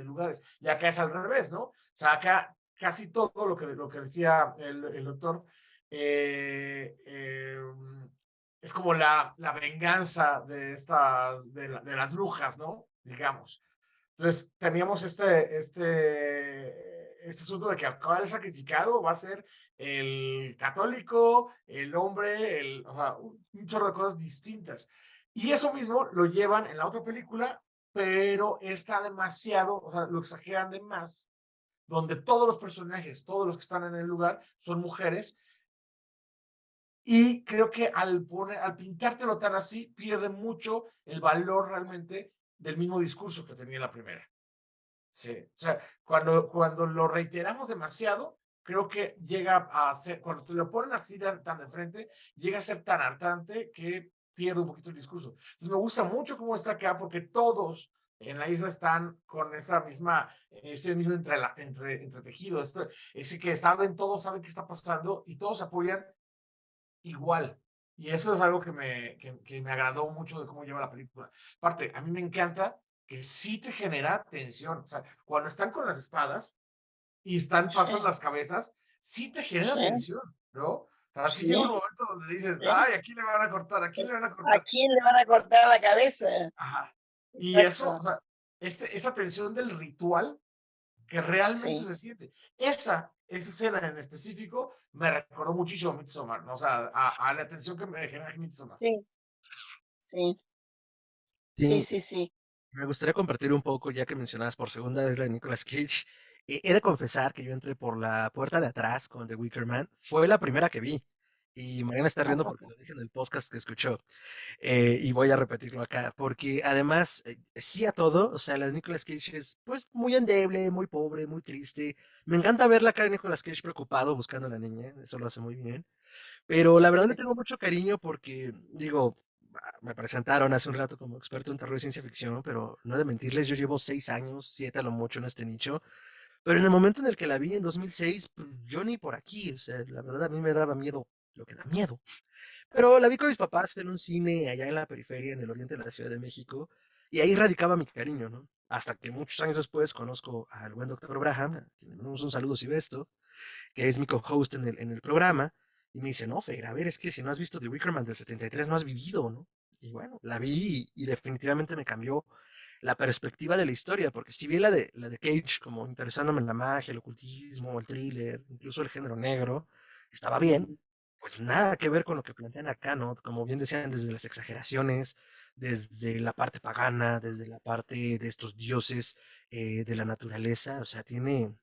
lugares. Y acá es al revés, ¿no? O sea, acá casi todo lo que decía el doctor eh, eh, es como la venganza de las brujas, ¿no? Digamos. Entonces, teníamos este asunto de que acabar el sacrificado va a ser el católico, el hombre, o sea, un chorro de cosas distintas. Y eso mismo lo llevan en la otra película, pero está demasiado, o sea, lo exageran de más, donde todos los personajes, todos los que están en el lugar son mujeres. Y creo que al pintártelo tan así, pierde mucho el valor realmente del mismo discurso que tenía la primera. Sí, o sea, cuando lo reiteramos demasiado, creo que llega a ser, cuando te lo ponen así tan de frente, llega a ser tan hartante que pierde un poquito el discurso. Entonces me gusta mucho cómo está acá, porque todos en la isla están con ese mismo entretejido, ese que todos saben qué está pasando y todos apoyan igual. Y eso es algo que me agradó mucho de cómo lleva la película. Aparte, a mí me encanta que sí te genera tensión. O sea, cuando están con las espadas y pasan las cabezas, sí te genera Sí, tensión, ¿no? O sea, sí llega un sí, momento donde dices, sí. ay, aquí le van a cortar, aquí le van a ¿A cortar. quién le van a cortar la cabeza? Ajá. Y eso, o Exacto. sea, esa tensión del ritual que realmente Sí, se siente. Esa escena en específico me recordó muchísimo a Midsommar, ¿no? O sea, a la tensión que me genera Midsommar. sí, sí, sí, Sí, sí, sí. me gustaría compartir un poco, ya que mencionabas por segunda vez la de Nicolas Cage. He de confesar que yo entré por la puerta de atrás con The Wicker Man. Fue la primera que vi. Y Mariana está riendo porque lo dije en el podcast que escuchó. Y voy a repetirlo acá, porque además, sí a todo, o sea, la de Nicolas Cage es pues muy endeble, muy pobre, muy triste. Me encanta ver la cara de Nicolas Cage preocupado buscando a la niña, eso lo hace muy bien. Pero la verdad le tengo mucho cariño porque, digo, me presentaron hace un rato como experto en terror y ciencia ficción, pero no he de mentirles, yo llevo 6 años, 7 a lo mucho en este nicho. Pero en el momento en el que la vi en 2006, pues, yo ni por aquí, o sea, la verdad a mí me daba miedo lo que da miedo. Pero la vi con mis papás en un cine allá en la periferia, en el oriente de la Ciudad de México, y ahí radicaba mi cariño, ¿no? Hasta que muchos años después conozco al buen doctor Braham, a quien le mandamos un saludo si ve esto, que es mi co-host en el programa, y me dice, no, Fer, a ver, es que si no has visto The Wicker Man del 73 no has vivido, ¿no? Y bueno, la vi y definitivamente me cambió la perspectiva de la historia, porque si bien la de Cage, como interesándome en la magia, el ocultismo, el thriller, incluso el género negro, estaba bien, pues nada que ver con lo que plantean acá, ¿no? Como bien decían, desde las exageraciones, desde la parte pagana, desde la parte de estos dioses de la naturaleza, o sea, tiene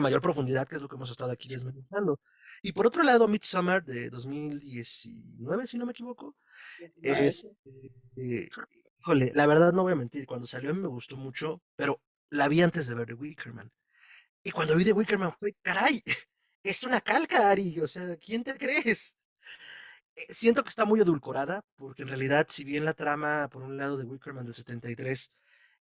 mayor profundidad, que es lo que hemos estado aquí desmenuzando. Y por otro lado, Midsommar de 2019, si no me equivoco, es, híjole, la verdad no voy a mentir, cuando salió a mí me gustó mucho, pero la vi antes de ver The Wicker Man. Y cuando vi The Wicker Man fue, caray, es una calca, Ari, o sea, ¿quién te crees? Siento que está muy edulcorada, porque en realidad, si bien la trama, por un lado, de Wicker Man del 73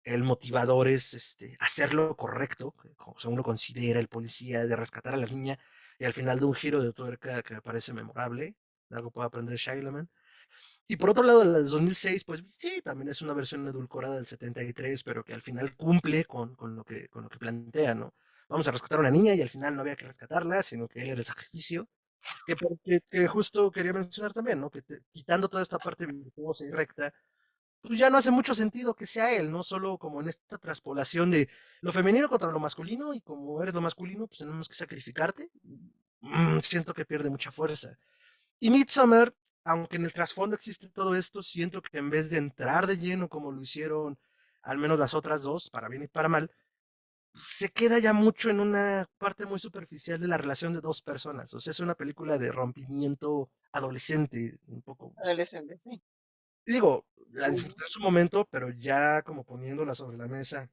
el motivador es hacer lo correcto, como uno considera el policía, de rescatar a la niña, y al final de un giro de tuerca que me parece memorable, algo puede aprender Shailaman. Y por otro lado, la de 2006, pues sí, también es una versión edulcorada del 73, pero que al final cumple con lo que plantea, ¿no? Vamos a rescatar a una niña y al final no había que rescatarla, sino que él era el sacrificio. Que justo quería mencionar también, ¿no? Quitando toda esta parte virtuosa y recta, pues ya no hace mucho sentido que sea él, no solo como en esta traspolación de lo femenino contra lo masculino y como eres lo masculino, pues tenemos que sacrificarte. Siento que pierde mucha fuerza. Y Midsommar, aunque en el trasfondo existe todo esto, siento que en vez de entrar de lleno como lo hicieron al menos las otras dos, para bien y para mal, se queda ya mucho en una parte muy superficial de la relación de dos personas. O sea, es una película de rompimiento adolescente, un poco. Adolescente, sí. Digo, la disfruté en su momento, pero ya como poniéndola sobre la mesa,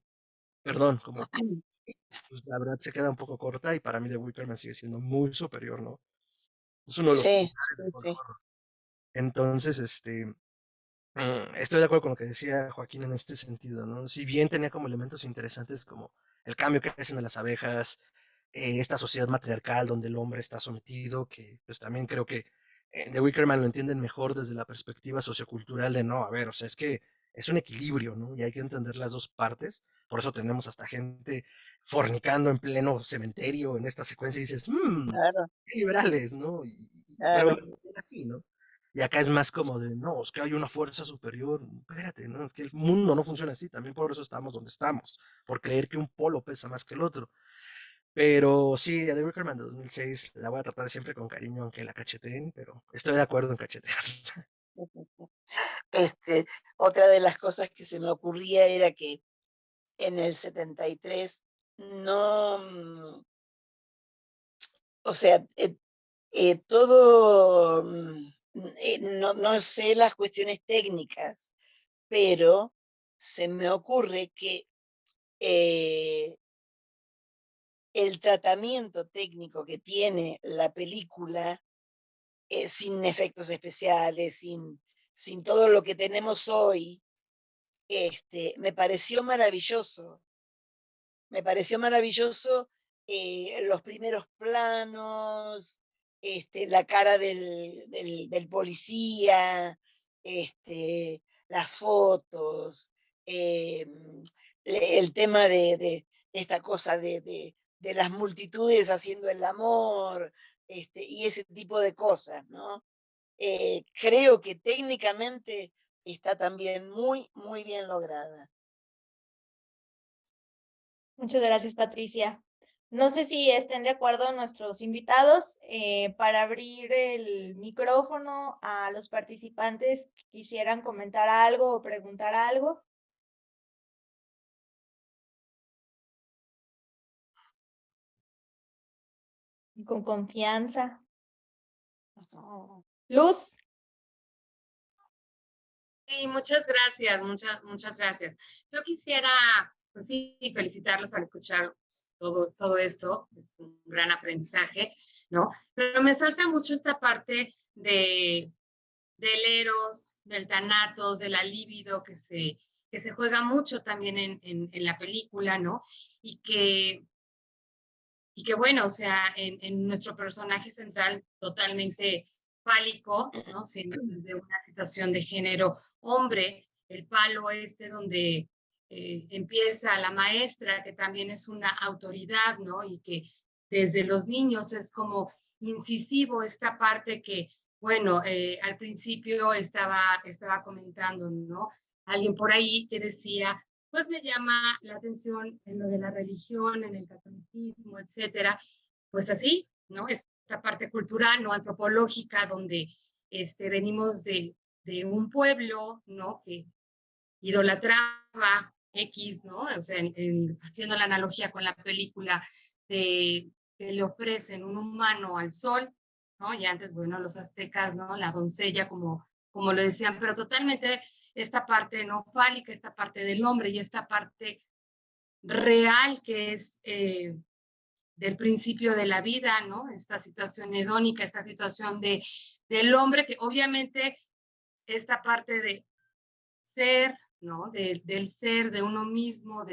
perdón, como pues, la verdad se queda un poco corta y para mí The Wicker Man sigue siendo muy superior, ¿no? Es uno de los Sí, pilares sí, del buen sí. horror. Entonces, estoy de acuerdo con lo que decía Joaquín en este sentido, ¿no? Si bien tenía como elementos interesantes como el cambio que hacen de las abejas, esta sociedad matriarcal donde el hombre está sometido, que pues también creo que The Wicker Man lo entienden mejor desde la perspectiva sociocultural de no, a ver, o sea, es que es un equilibrio, ¿no? Y hay que entender las dos partes. Por eso tenemos hasta gente fornicando en pleno cementerio en esta secuencia y dices, Claro, qué liberales, ¿no? Pero claro. así, ¿no? Y acá es más como de, no, es que hay una fuerza superior. Espérate, ¿no? Es que el mundo no funciona así. También por eso estamos donde estamos. Por creer que un polo pesa más que el otro. Pero sí, a The Wicker Man de 2006 la voy a tratar siempre con cariño, aunque la cacheteen, pero estoy de acuerdo en cachetearla. Este, otra de las cosas que se me ocurría era que en el 73 no, o sea, todo, no sé las cuestiones técnicas, pero se me ocurre que el tratamiento técnico que tiene la película, sin efectos especiales, sin todo lo que tenemos hoy, me pareció maravilloso. Me pareció maravilloso los primeros planos, la cara del policía, las fotos, el tema de esta cosa de las multitudes haciendo el amor, y ese tipo de cosas, ¿no? Creo que técnicamente está también muy, muy bien lograda. Muchas gracias, Patricia. No sé si estén de acuerdo nuestros invitados para abrir el micrófono a los participantes que quisieran comentar algo o preguntar algo. Con confianza. Luz. Sí, muchas gracias, muchas gracias. Yo quisiera, pues sí, felicitarlos al escuchar pues, todo esto, es un gran aprendizaje, ¿no? Pero me salta mucho esta parte del eros, del thanatos, de la libido, que se juega mucho también en la película, ¿no? Y que bueno, o sea, en nuestro personaje central totalmente fálico, ¿no? Siendo desde una situación de género hombre, el palo donde empieza la maestra, que también es una autoridad, ¿no? Y que desde los niños es como incisivo esta parte que, bueno, al principio estaba comentando, ¿no? Alguien por ahí que decía, pues me llama la atención en lo de la religión, en el catolicismo, etcétera. Pues así, ¿no? Esta parte cultural, ¿no? Antropológica, donde venimos de un pueblo, ¿no? Que idolatraba X, ¿no? O sea, haciendo la analogía con la película de que le ofrecen un humano al sol, ¿no? Y antes, bueno, los aztecas, ¿no? La doncella, como lo decían, pero totalmente esta parte no fálica, esta parte del hombre y esta parte real que es del principio de la vida, ¿no? Esta situación hedónica, esta situación del hombre, que obviamente esta parte de ser, ¿no? Del ser, de uno mismo,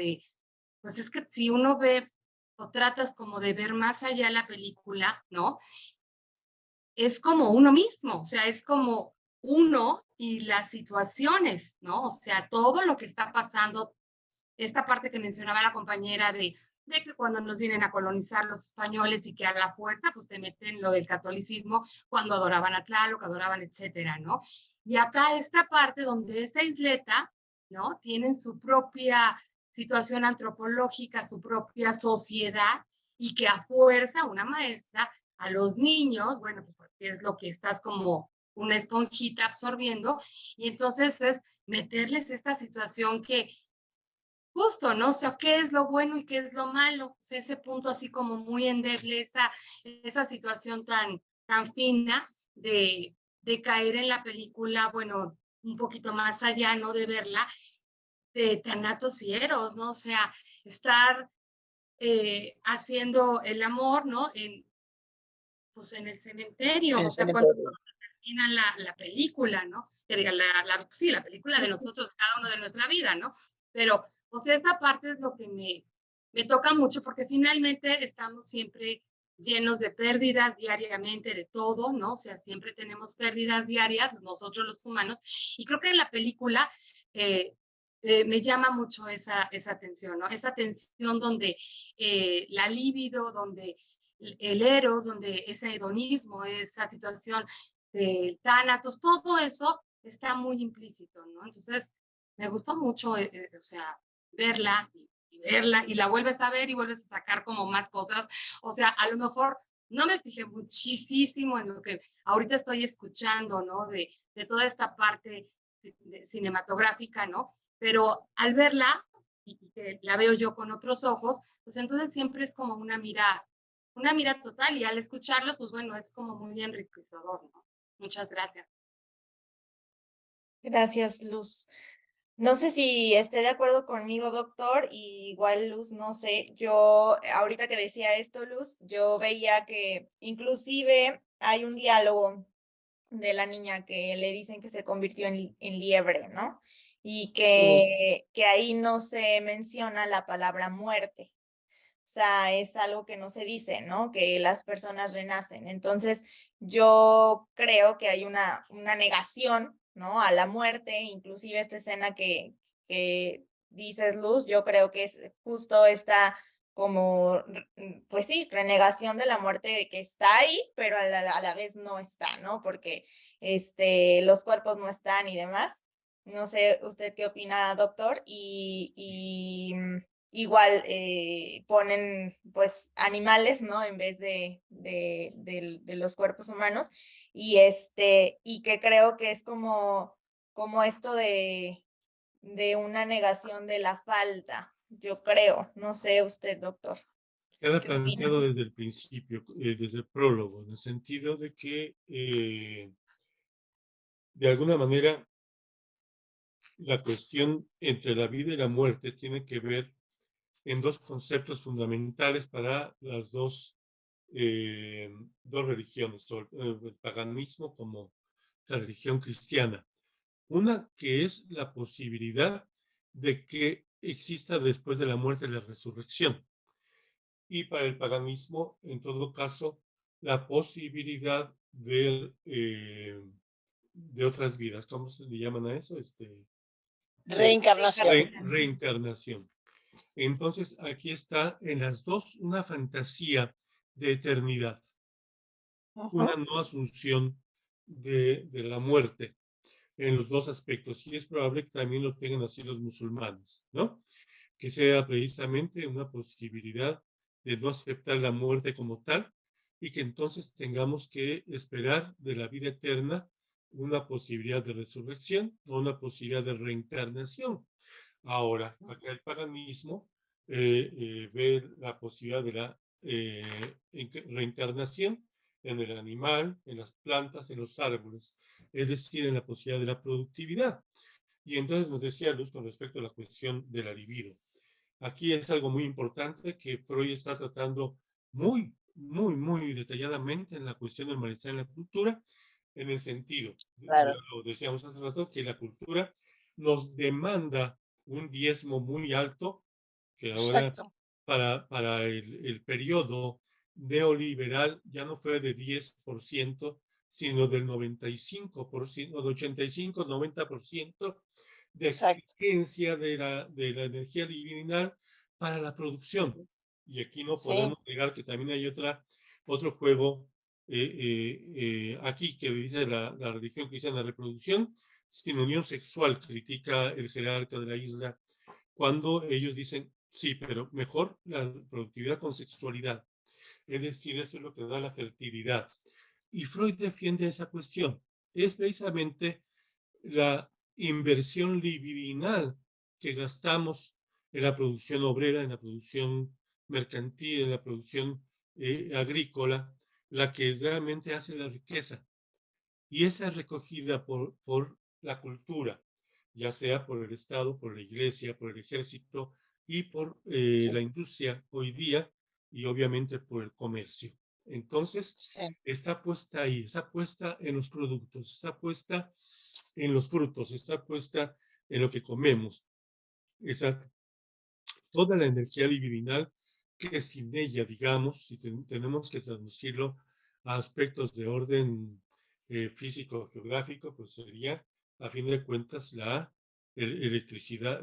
pues es que si uno ve o tratas como de ver más allá la película, ¿no? Es como uno mismo, o sea, es como uno y las situaciones, ¿no? O sea, todo lo que está pasando, esta parte que mencionaba la compañera de que cuando nos vienen a colonizar los españoles y que a la fuerza pues te meten lo del catolicismo cuando adoraban a Tlaloc, adoraban, etcétera, ¿no? Y acá esta parte donde esa isleta, ¿no? Tienen su propia situación antropológica, su propia sociedad y que a fuerza una maestra a los niños, bueno, pues porque es lo que estás como una esponjita absorbiendo, y entonces es meterles esta situación que justo, ¿no? O sea, ¿qué es lo bueno y qué es lo malo? O sea, ese punto así como muy endeble, esa situación tan fina de caer en la película, bueno, un poquito más allá, ¿no? De verla, de Thanatos y Eros, ¿no? O sea, estar haciendo el amor, ¿no? Pues en el cementerio, En el o sea, cuando cementerio. termina la película, ¿no? Que diga, sí, la película de nosotros, de cada uno de nuestra vida, ¿no? Pero, o sea, esa parte es lo que me toca mucho, porque finalmente estamos siempre llenos de pérdidas diariamente, de todo, ¿no? O sea, siempre tenemos pérdidas diarias, nosotros los humanos, y creo que en la película me llama mucho esa tensión, ¿no? Esa tensión donde la libido, donde el eros, donde ese hedonismo, esa situación del tánatos, todo eso está muy implícito, ¿no? Entonces, me gustó mucho, o sea, verla y verla, y la vuelves a ver y vuelves a sacar como más cosas. O sea, a lo mejor no me fijé muchísimo en lo que ahorita estoy escuchando, ¿no? De toda esta parte cinematográfica, ¿no? Pero al verla, y que la veo yo con otros ojos, pues entonces siempre es como una mira total, y al escucharlos, pues bueno, es como muy enriquecedor, ¿no? Muchas gracias. Gracias, Luz. No sé si esté de acuerdo conmigo, doctor, y igual, Luz, no sé, yo ahorita que decía esto, Luz, yo veía que inclusive hay un diálogo de la niña que le dicen que se convirtió en liebre, ¿no? Y Sí. que ahí no se menciona la palabra muerte. O sea, es algo que no se dice, ¿no? Que las personas renacen. Entonces, yo creo que hay una negación, ¿no? A la muerte, inclusive esta escena que dices, Luz, yo creo que es justo esta como, pues sí, renegación de la muerte de que está ahí, pero a la vez no está, ¿no? Porque los cuerpos no están y demás. No sé, ¿usted qué opina, doctor? Igual ponen pues animales, ¿no? En vez de los cuerpos humanos. Y que creo que es como esto de una negación de la falta, yo creo. No sé usted, doctor. Queda ¿Qué opina? planteado desde el principio, desde el prólogo, en el sentido de que, de alguna manera, la cuestión entre la vida y la muerte tiene que ver en dos conceptos fundamentales para las dos religiones, el paganismo como la religión cristiana. Una que es la posibilidad de que exista después de la muerte la resurrección. Y para el paganismo, en todo caso, la posibilidad de otras vidas. ¿Cómo se le llaman a eso? Reencarnación. Reencarnación. Entonces, aquí está en las dos una fantasía de eternidad, una no asunción de la muerte en los dos aspectos. Y es probable que también lo tengan así los musulmanes, ¿no? Que sea precisamente una posibilidad de no aceptar la muerte como tal y que entonces tengamos que esperar de la vida eterna una posibilidad de resurrección o una posibilidad de reencarnación. Ahora, acá el paganismo ve la posibilidad de la reencarnación en el animal, en las plantas, en los árboles, es decir, en la posibilidad de la productividad. Y entonces nos decía Luz con respecto a la cuestión de la libido. Aquí es algo muy importante que Freud está tratando muy, muy, muy detalladamente en la cuestión del malestar en la cultura, en el sentido, Claro. lo decíamos hace rato, que la cultura nos demanda un diezmo muy alto, que ahora Exacto. para el periodo neoliberal ya no fue de 10%, sino del 95%, de 85, 90% de Exacto. exigencia de la energía liminal para la producción. Y aquí no Sí. podemos negar que también hay otro juego aquí que dice la religión cristiana, la reproducción sin unión sexual, critica el jerarca de la isla, cuando ellos dicen, sí, pero mejor la productividad con sexualidad. Es decir, eso es lo que da la fertilidad. Y Freud defiende esa cuestión. es precisamente la inversión libidinal que gastamos en la producción obrera, en la producción mercantil, en la producción agrícola, la que realmente hace la riqueza. Y esa es recogida por la cultura, ya sea por el Estado, por la Iglesia, por el Ejército y por la industria hoy día y obviamente por el comercio. Entonces, Sí. está puesta ahí, está puesta en los productos, está puesta en los frutos, está puesta en lo que comemos. Esa, toda la energía libidinal que sin ella, digamos, si tenemos que traducirlo a aspectos de orden físico geográfico, pues sería, a fin de cuentas, la electricidad,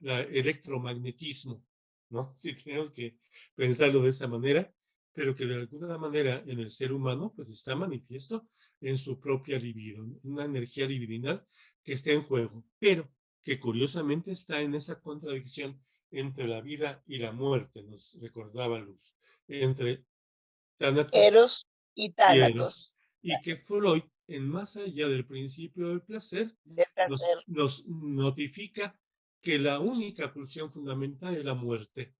la electromagnetismo, ¿no? Si tenemos que pensarlo de esa manera, pero que de alguna manera en el ser humano, pues está manifiesto en su propia libido, una energía libidinal que está en juego, pero que curiosamente está en esa contradicción entre la vida y la muerte, nos recordaba Luz, entre Thanatos Eros y y Eros, Tánatos, y que Freud, en Más allá del principio del placer, de placer. nos notifica que la única pulsión fundamental es la muerte.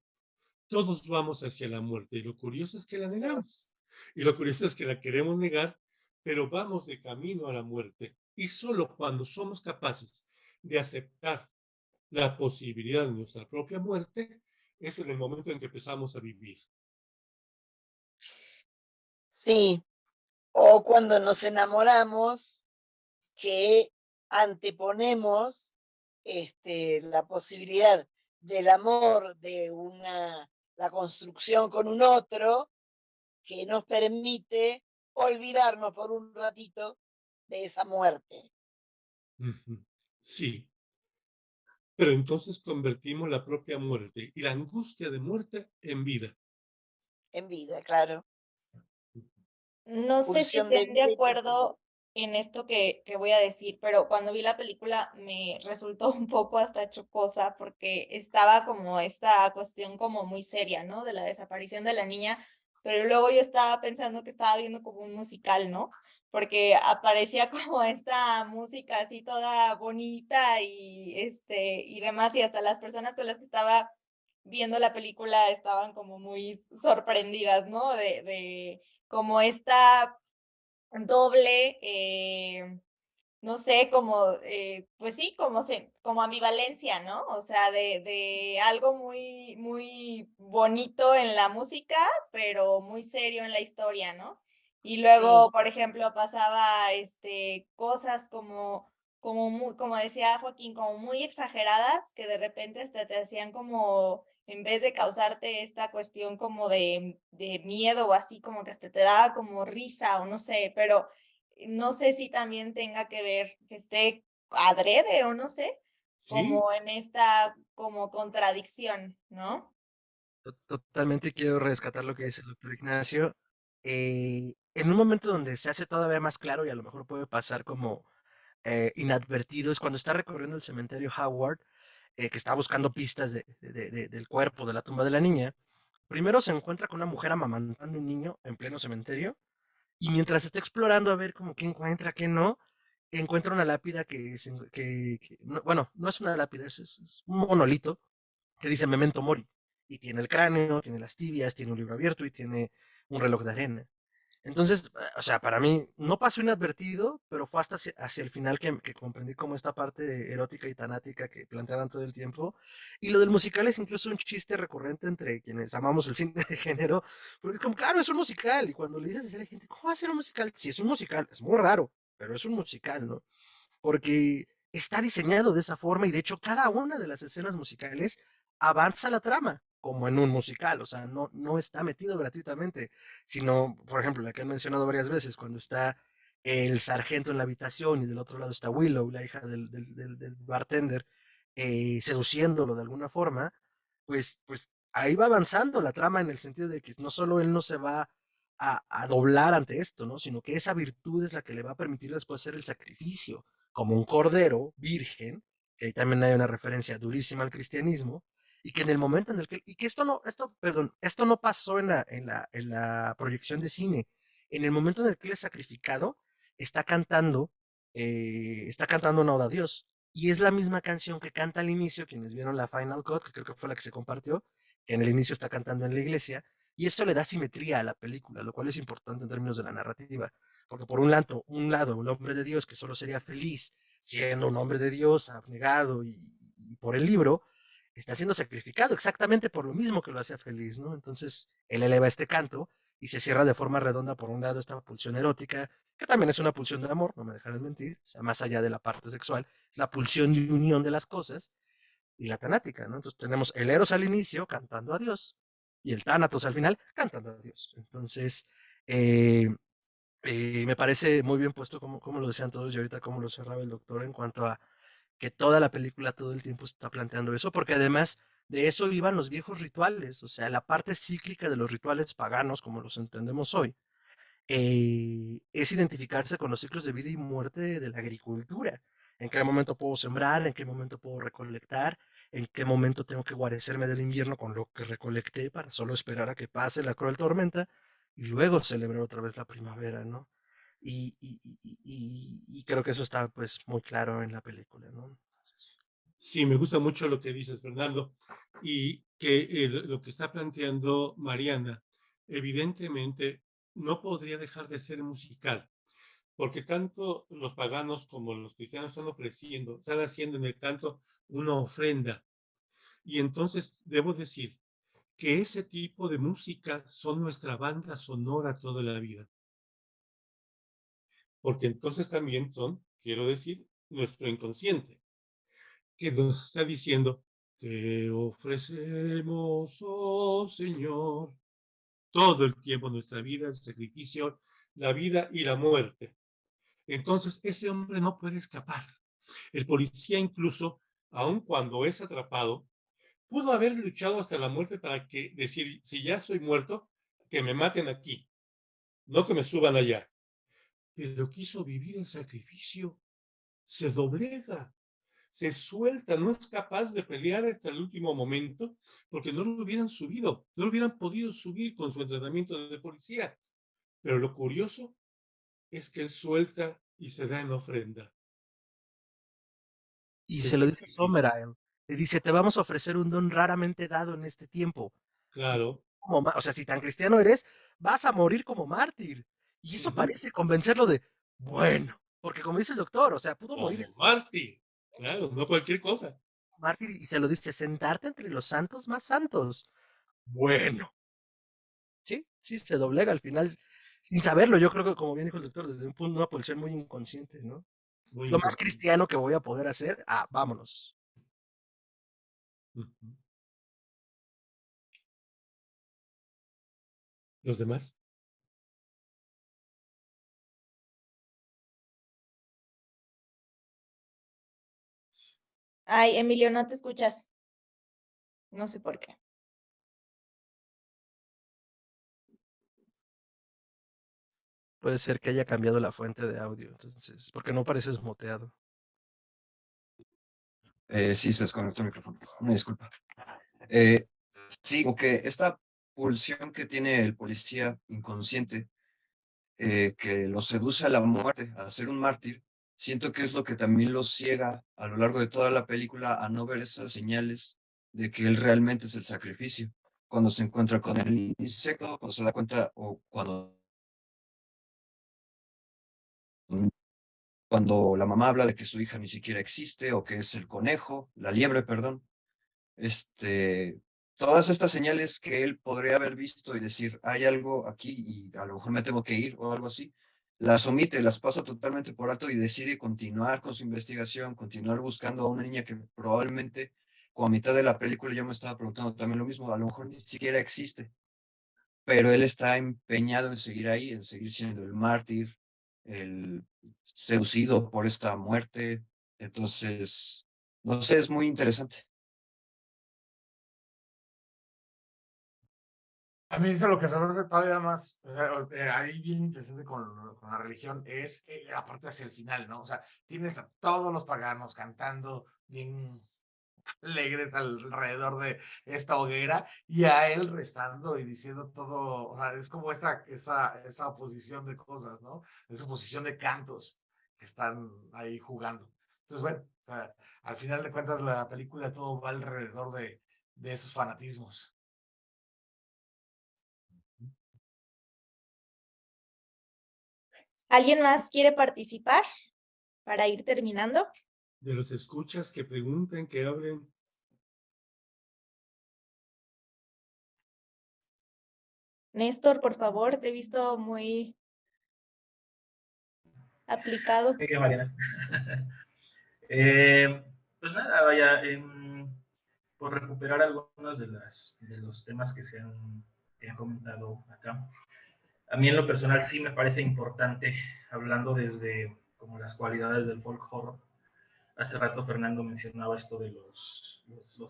Todos vamos hacia la muerte, y lo curioso es que la negamos, y lo curioso es que la queremos negar, pero vamos de camino a la muerte, y solo cuando somos capaces de aceptar la posibilidad de nuestra propia muerte es en el momento en que empezamos a vivir. Sí, o cuando nos enamoramos, que anteponemos la posibilidad del amor, de la construcción con un otro, que nos permite olvidarnos por un ratito de esa muerte. Sí, pero entonces convertimos la propia muerte y la angustia de muerte en vida. En vida, claro. No sé si Pulsión de estén de vida y acuerdo en esto que voy a decir, pero cuando vi la película me resultó un poco hasta chocosa porque estaba como esta cuestión como muy seria, ¿no? De la desaparición de la niña, pero luego yo estaba pensando que estaba viendo como un musical, ¿no? Porque aparecía como esta música así toda bonita y demás, y hasta las personas con las que estaba viendo la película estaban como muy sorprendidas, ¿no? De como esta doble, no sé, como, pues sí, como ambivalencia, ¿no? O sea, de algo muy, muy bonito en la música, pero muy serio en la historia, ¿no? Y luego, Sí, por ejemplo, pasaba cosas como decía Joaquín, como muy exageradas, que de repente hasta te hacían como, en vez de causarte esta cuestión como de miedo o así, como que hasta te daba como risa o no sé, pero no sé si también tenga que ver que esté adrede o no sé, ¿Sí? como en esta como contradicción, ¿no? Totalmente quiero rescatar lo que dice el doctor Ignacio. En un momento donde se hace todavía más claro y a lo mejor puede pasar como inadvertido es cuando está recorriendo el cementerio Howard, que está buscando pistas del cuerpo, de la tumba de la niña. Primero se encuentra con una mujer amamantando un niño en pleno cementerio y mientras está explorando a ver como qué encuentra, qué no, encuentra una lápida bueno, no es una lápida, es un monolito que dice Memento Mori. Y tiene el cráneo, tiene las tibias, tiene un libro abierto y tiene un reloj de arena. Entonces, o sea, para mí no pasó inadvertido, pero fue hasta hacia el final que comprendí como esta parte erótica y tanática que planteaban todo el tiempo. Y lo del musical es incluso un chiste recurrente entre quienes amamos el cine de género, porque es como, claro, es un musical. Y cuando le dices a la gente, ¿cómo va a ser un musical? Si es un musical, es muy raro, pero es un musical, ¿no? Porque está diseñado de esa forma y de hecho cada una de las escenas musicales avanza la trama, como en un musical, o sea, no está metido gratuitamente, sino, por ejemplo, la que han mencionado varias veces, cuando está el sargento en la habitación y del otro lado está Willow, la hija del bartender, seduciéndolo de alguna forma, pues ahí va avanzando la trama en el sentido de que no solo él no se va a doblar ante esto, ¿no? Sino que esa virtud es la que le va a permitir después hacer el sacrificio como un cordero virgen, que ahí también hay una referencia durísima al cristianismo, y que en el momento en el que, y que esto no pasó en la proyección de cine, en el momento en el que él es sacrificado, está cantando está cantando una oda a Dios. Y es la misma canción que canta al inicio, quienes vieron la Final Cut, que creo que fue la que se compartió, que en el inicio está cantando en la iglesia, y esto le da simetría a la película, lo cual es importante en términos de la narrativa, porque por un lado, un hombre de Dios que solo sería feliz siendo un hombre de Dios, abnegado y por el libro, está siendo sacrificado exactamente por lo mismo que lo hacía feliz, ¿no? Entonces, él eleva este canto y se cierra de forma redonda, por un lado, esta pulsión erótica, que también es una pulsión de amor, no me dejarán mentir, o sea, más allá de la parte sexual, la pulsión de unión de las cosas, y la tanática, ¿no? Entonces tenemos el Eros al inicio cantando a Dios, y el Tánatos al final cantando a Dios. Entonces, eh, me parece muy bien puesto como lo decían todos y ahorita como lo cerraba el doctor en cuanto a que toda la película todo el tiempo está planteando eso, porque además de eso iban los viejos rituales, o sea, la parte cíclica de los rituales paganos, como los entendemos hoy, es identificarse con los ciclos de vida y muerte de la agricultura. ¿En qué momento puedo sembrar? ¿En qué momento puedo recolectar? ¿En qué momento tengo que guarecerme del invierno con lo que recolecté para solo esperar a que pase la cruel tormenta y luego celebrar otra vez la primavera, ¿no? Y creo que eso está pues muy claro en la película, ¿no? Sí, me gusta mucho lo que dices, Fernando, y que lo que está planteando Mariana, evidentemente no podría dejar de ser musical, porque tanto los paganos como los cristianos están haciendo en el canto una ofrenda. Y entonces debo decir que ese tipo de música son nuestra banda sonora toda la vida, porque entonces también son, quiero decir, nuestro inconsciente, que nos está diciendo, te ofrecemos, oh Señor, todo el tiempo nuestra vida, el sacrificio, la vida y la muerte. Entonces ese hombre no puede escapar. El policía incluso, aun cuando es atrapado, pudo haber luchado hasta la muerte para que decir, si ya soy muerto, que me maten aquí, no que me suban allá. Pero quiso vivir el sacrificio, se doblega, se suelta, no es capaz de pelear hasta el último momento porque no lo hubieran subido, no lo hubieran podido subir con su entrenamiento de policía. Pero lo curioso es que él suelta y se da en ofrenda. Y En se lo dice sacrificio. Sommer a él. Le dice, te vamos a ofrecer un don raramente dado en este tiempo. Claro. O sea, si tan cristiano eres, vas a morir como mártir. Y eso parece convencerlo de, bueno, porque como dice el doctor, o sea, pudo morir Como mártir. Claro, no cualquier cosa. mártir y se lo dice, sentarte entre los santos más santos. Bueno, sí, sí, se doblega al final, sin saberlo, yo creo que como bien dijo el doctor, desde un punto, una posición muy inconsciente, ¿no? Muy Es lo más inconsciente. cristiano que voy a poder hacer. Ah, vámonos. ¿Los demás? Ay, Emilio, no te escuchas. No sé por qué. Puede ser que haya cambiado la fuente de audio, entonces, porque no pareces moteado. Sí, se desconectó el micrófono. Una disculpa. Sí, como que esta pulsión que tiene el policía inconsciente, que lo seduce a la muerte, a ser un mártir, siento que es lo que también lo ciega a lo largo de toda la película a no ver esas señales de que él realmente es el sacrificio. Cuando se encuentra con el insecto, cuando se da cuenta, o cuando la mamá habla de que su hija ni siquiera existe, o que es el conejo, la liebre, perdón. Todas estas señales que él podría haber visto y decir, hay algo aquí y a lo mejor me tengo que ir o algo así, las omite, las pasa totalmente por alto y decide continuar con su investigación, continuar buscando a una niña que probablemente, con a mitad de la película yo me estaba preguntando también lo mismo, a lo mejor ni siquiera existe, pero él está empeñado en seguir ahí, en seguir siendo el mártir, el seducido por esta muerte. Entonces, no sé, es muy interesante. A mí lo que se me hace todavía más, ahí bien interesante con la religión es la parte hacia el final, ¿no? O sea, tienes a todos los paganos cantando bien alegres alrededor de esta hoguera y a él rezando y diciendo todo, o sea, es como esa oposición de cosas, ¿no? Esa oposición de cantos que están ahí jugando. Entonces, bueno, o sea, al final de cuentas la película todo va alrededor de esos fanatismos. ¿Alguien más quiere participar para ir terminando? De los escuchas que pregunten, que hablen. Néstor, por favor, te he visto muy aplicado. ¿Qué, Mariana? Pues nada, vaya, por recuperar algunos de los temas que que han comentado acá. A mí en lo personal sí me parece importante, hablando desde como las cualidades del folk horror. Hace rato Fernando mencionaba esto de los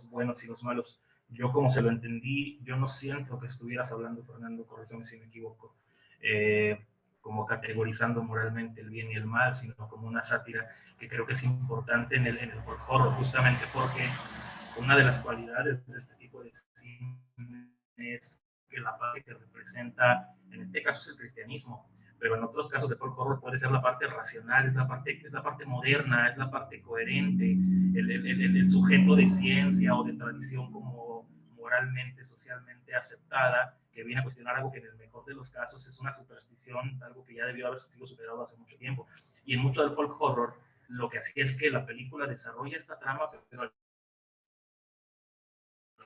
buenos y los malos. Yo como se lo entendí, yo no siento que estuvieras hablando, Fernando, corrígeme si me equivoco, como categorizando moralmente el bien y el mal, sino como una sátira que creo que es importante en el folk horror, justamente porque una de las cualidades de este tipo de cine es que la parte que representa, en este caso es el cristianismo, pero en otros casos de folk horror puede ser la parte racional, es la parte moderna, es la parte coherente, el sujeto de ciencia o de tradición como moralmente, socialmente aceptada, que viene a cuestionar algo que en el mejor de los casos es una superstición, algo que ya debió haber sido superado hace mucho tiempo. Y en mucho del folk horror, lo que hacía es que la película desarrolla esta trama, pero al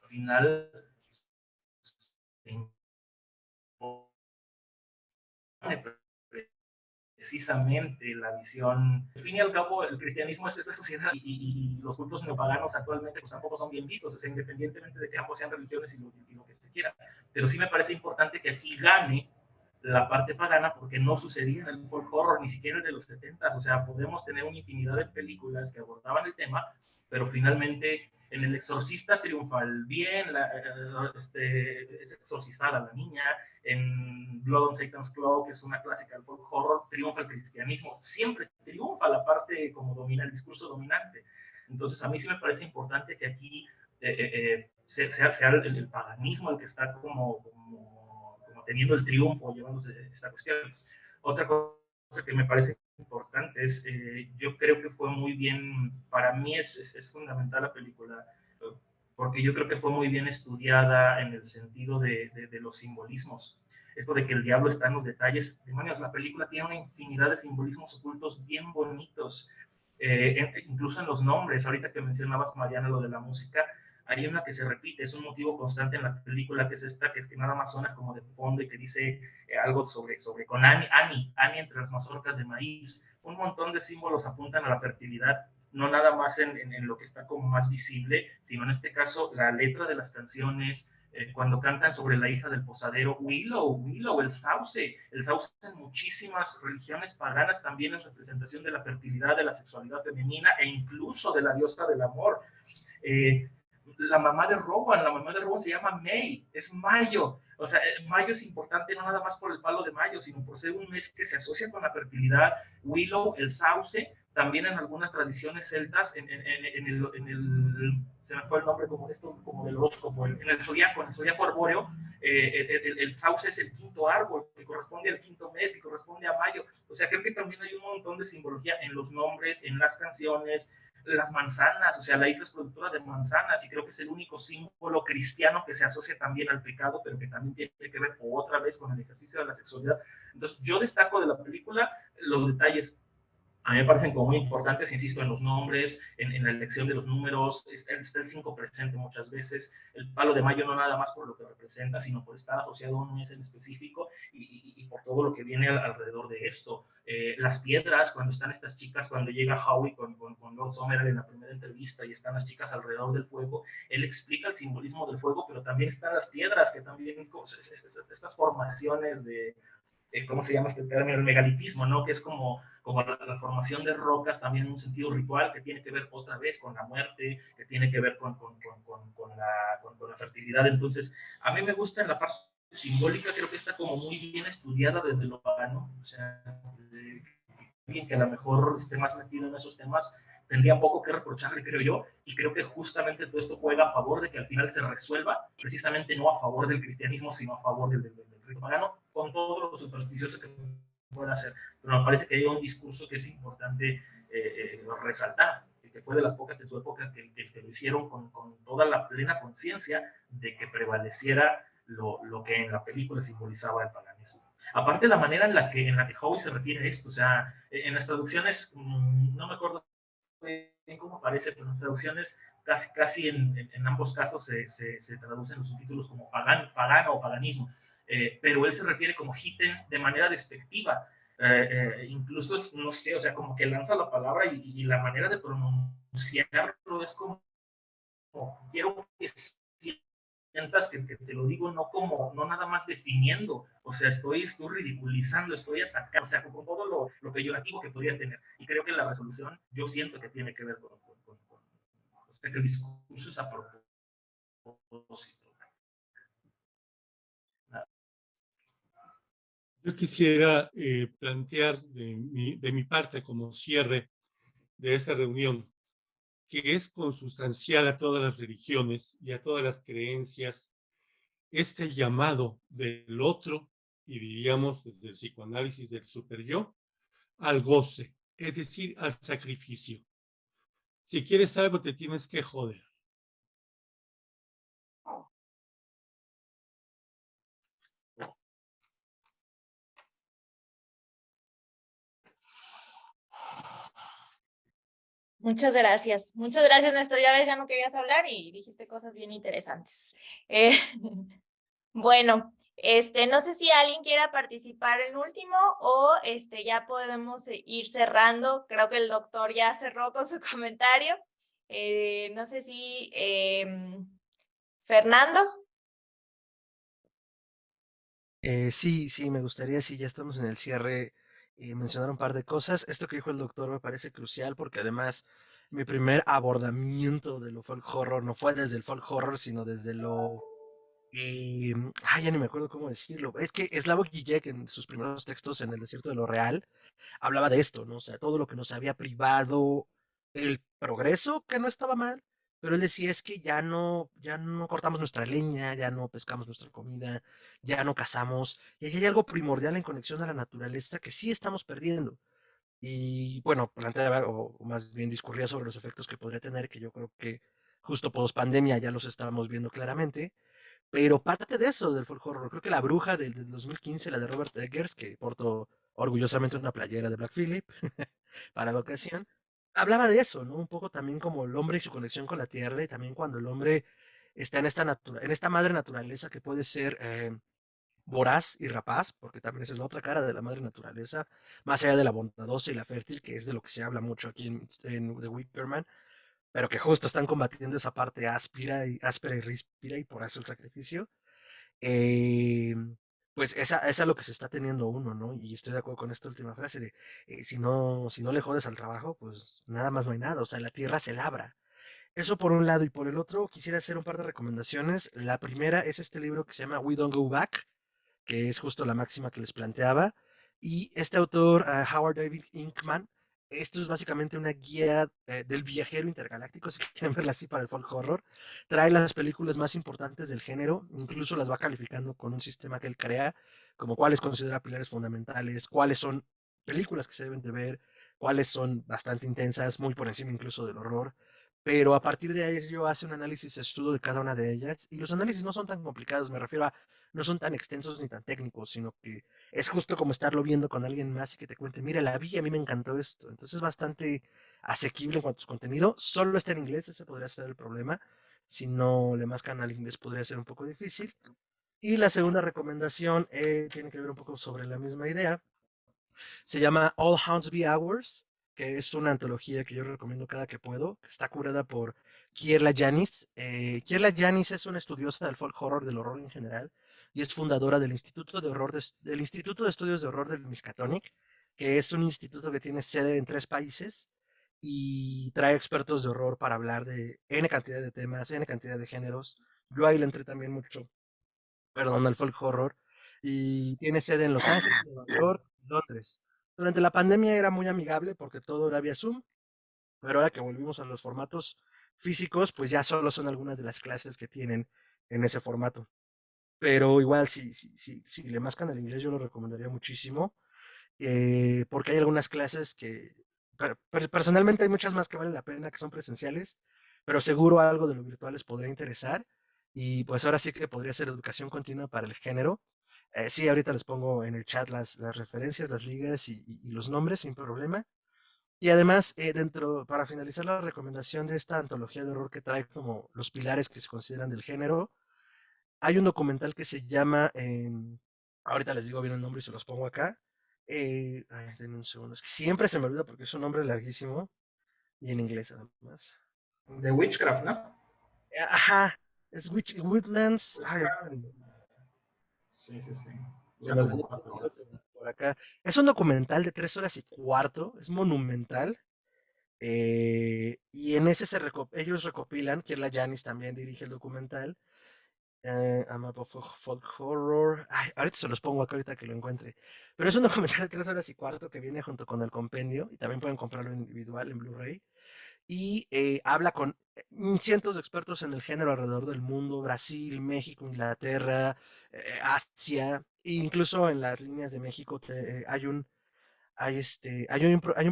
final precisamente la visión. Al fin y al cabo, el cristianismo es la sociedad y los cultos neopaganos actualmente pues tampoco son bien vistos, o sea, independientemente de que ambos sean religiones y lo que se quiera. Pero sí me parece importante que aquí gane la parte pagana porque no sucedía en el folk horror, ni siquiera en de los 70s. O sea, podemos tener una infinidad de películas que abordaban el tema, pero finalmente en El Exorcista triunfa el bien, es exorcizada la niña. En Blood on Satan's Claw, que es una clásica del folk horror, triunfa el cristianismo. Siempre triunfa la parte como domina, el discurso dominante. Entonces, a mí sí me parece importante que aquí sea el paganismo el que está como teniendo el triunfo, llevándose esta cuestión. Otra cosa que me parece importante es, yo creo que fue muy bien, para mí es fundamental la película, porque yo creo que fue muy bien estudiada en el sentido de los simbolismos. Esto de que el diablo está en los detalles. Demonios, la película tiene una infinidad de simbolismos ocultos bien bonitos, incluso en los nombres. Ahorita que mencionabas, Mariana, lo de la música, hay una que se repite, es un motivo constante en la película, que es esta, que es que nada más suena como de fondo y que dice algo sobre con Annie entre las mazorcas de maíz. Un montón de símbolos apuntan a la fertilidad, no nada más en lo que está como más visible, sino en este caso la letra de las canciones, cuando cantan sobre la hija del posadero, Willow, el sauce en muchísimas religiones paganas también es representación de la fertilidad, de la sexualidad femenina e incluso de la diosa del amor. La mamá de Rowan se llama May, es Mayo. O sea, Mayo es importante no nada más por el palo de mayo, sino por ser un mes que se asocia con la fertilidad. Willow, el sauce, también en algunas tradiciones celtas, se me fue el nombre como esto, como del horóscopo, en el zodiaco arbóreo, el sauce es el quinto árbol, que corresponde al quinto mes, que corresponde a mayo. O sea, creo que también hay un montón de simbología en los nombres, en las canciones. Las manzanas, o sea, la hija es productora de manzanas y creo que es el único símbolo cristiano que se asocia también al pecado, pero que también tiene que ver otra vez con el ejercicio de la sexualidad. Entonces, yo destaco de la película los detalles. A mí me parecen como muy importantes, insisto, en los nombres, en la elección de los números, está el 5 presente muchas veces, el palo de mayo no nada más por lo que representa, sino por estar asociado a un mes en específico y por todo lo que viene alrededor de esto. Las piedras, cuando están estas chicas, cuando llega Howie con Lord Somerville en la primera entrevista y están las chicas alrededor del fuego, él explica el simbolismo del fuego, pero también están las piedras, que también estas formaciones de ¿cómo se llama este término? El megalitismo, ¿no? Que es como la formación de rocas también en un sentido ritual que tiene que ver otra vez con la muerte, que tiene que ver con la fertilidad. Entonces, a mí me gusta en la parte simbólica, creo que está como muy bien estudiada desde lo pagano, o sea, alguien que a lo mejor esté más metido en esos temas tendría poco que reprocharle, creo yo, y creo que justamente todo esto juega a favor de que al final se resuelva, precisamente no a favor del cristianismo, sino a favor del rito pagano, con todo lo supersticioso que pueda hacer, pero me parece que hay un discurso que es importante resaltar, que fue de las pocas en su época que lo hicieron con toda la plena conciencia de que prevaleciera lo que en la película simbolizaba el paganismo. Aparte, la manera en la que Howe se refiere a esto, o sea, en las traducciones, no me acuerdo bien cómo aparece, pero en las traducciones casi en ambos casos se traducen los subtítulos como pagano o paganismo, pero él se refiere como hiten de manera despectiva. Incluso, no sé, o sea, como que lanza la palabra y la manera de pronunciarlo es como quiero que sientas que te lo digo no nada más definiendo, o sea, estoy ridiculizando, estoy atacando, o sea, con todo lo peyorativo que podría tener. Y creo que la resolución, yo siento que tiene que ver con o sea, que el discurso es a propósito. Yo quisiera plantear de mi parte como cierre de esta reunión, que es consustancial a todas las religiones y a todas las creencias, este llamado del otro, y diríamos desde el psicoanálisis del superyo, al goce, es decir, al sacrificio. Si quieres algo, te tienes que joder. Muchas gracias, Néstor. Ya ves, ya no querías hablar y dijiste cosas bien interesantes. Bueno, no sé si alguien quiera participar en último o ya podemos ir cerrando. Creo que el doctor ya cerró con su comentario. No sé si Fernando. Sí, me gustaría, si ya estamos en el cierre, mencionar un par de cosas. Esto que dijo el doctor me parece crucial porque además mi primer abordamiento de lo folk horror no fue desde el folk horror, sino desde lo... ya ni me acuerdo cómo decirlo. Es que Slavoj Žižek en sus primeros textos en El desierto de lo real hablaba de esto, ¿no? O sea, todo lo que nos había privado el progreso, que no estaba mal, pero él decía es que ya no cortamos nuestra leña, ya no pescamos nuestra comida, ya no cazamos, y ahí hay algo primordial en conexión a la naturaleza que sí estamos perdiendo. Y bueno, planteaba, o más bien discurría sobre los efectos que podría tener, que yo creo que justo post pandemia ya los estábamos viendo claramente, pero parte de eso, del folk horror, creo que La Bruja del 2015, la de Robert Eggers, que portó orgullosamente una playera de Black Phillip para la ocasión, hablaba de eso, ¿no? Un poco también como el hombre y su conexión con la tierra, y también cuando el hombre está en esta madre naturaleza que puede ser voraz y rapaz, porque también esa es la otra cara de la madre naturaleza, más allá de la bondadosa y la fértil, que es de lo que se habla mucho aquí en The Wicker Man, pero que justo están combatiendo esa parte áspera y ríspida y por eso el sacrificio. eh, pues esa es lo que se está teniendo uno, ¿no? Y estoy de acuerdo con esta última frase de si no le jodes al trabajo, pues nada más no hay nada, o sea, la tierra se labra. Eso por un lado, y por el otro quisiera hacer un par de recomendaciones. La primera es este libro que se llama We Don't Go Back, que es justo la máxima que les planteaba. Y este autor, Howard David Inkman, esto es básicamente una guía del viajero intergaláctico, si quieren verla así para el folk horror. Trae las películas más importantes del género, incluso las va calificando con un sistema que él crea, como cuáles considera pilares fundamentales, cuáles son películas que se deben de ver, cuáles son bastante intensas, muy por encima incluso del horror. Pero a partir de ahí yo hace un análisis estudio de cada una de ellas y los análisis no son tan complicados, me refiero a no son tan extensos ni tan técnicos, sino que es justo como estarlo viendo con alguien más y que te cuente, mira, la vi, a mí me encantó esto. Entonces es bastante asequible en cuanto a su contenido. Solo está en inglés, ese podría ser el problema. Si no le mascan al inglés podría ser un poco difícil. Y la segunda recomendación tiene que ver un poco sobre la misma idea. Se llama All Hounds Be Ours, que es una antología que yo recomiendo cada que puedo, que está curada por Kier-La Janis. Kier-La Janis es una estudiosa del folk horror, del horror en general, y es fundadora del del Instituto de Estudios de Horror del Miskatonic, que es un instituto que tiene sede en 3 países y trae expertos de horror para hablar de N cantidad de temas, N cantidad de géneros. Yo ahí le entré también mucho, perdón, al folk horror, y tiene sede en Los Ángeles, Nueva York, Londres. Durante la pandemia era muy amigable porque todo era vía Zoom, pero ahora que volvimos a los formatos físicos, pues ya solo son algunas de las clases que tienen en ese formato. Pero igual, si le mascan el inglés, yo lo recomendaría muchísimo. porque hay algunas clases que, personalmente hay muchas más que valen la pena que son presenciales, pero seguro algo de lo virtual les podría interesar. Y pues ahora sí que podría ser educación continua para el género. Sí, ahorita les pongo en el chat las referencias, las ligas y los nombres sin problema. Y además, para finalizar la recomendación de esta antología de horror que trae como los pilares que se consideran del género, hay un documental que se llama, ahorita les digo bien el nombre y se los pongo acá. Denme un segundo, es que siempre se me olvida porque es un nombre larguísimo y en inglés además. De Witchcraft, ¿no? Ajá, es Woodlands. Sí, sí, sí. Ya me lo por acá. Es un documental de 3 horas y cuarto, es monumental. Y en ese ellos recopilan, Kier-La Janis también dirige el documental. A Map of Folk Horror. Ay, ahorita se los pongo acá ahorita que lo encuentre. Pero es un documental de 3 horas y cuarto que viene junto con el compendio y también pueden comprarlo individual en Blu-ray. Y habla con cientos de expertos en el género alrededor del mundo, Brasil, México, Inglaterra, Asia, e incluso en las líneas de México hay un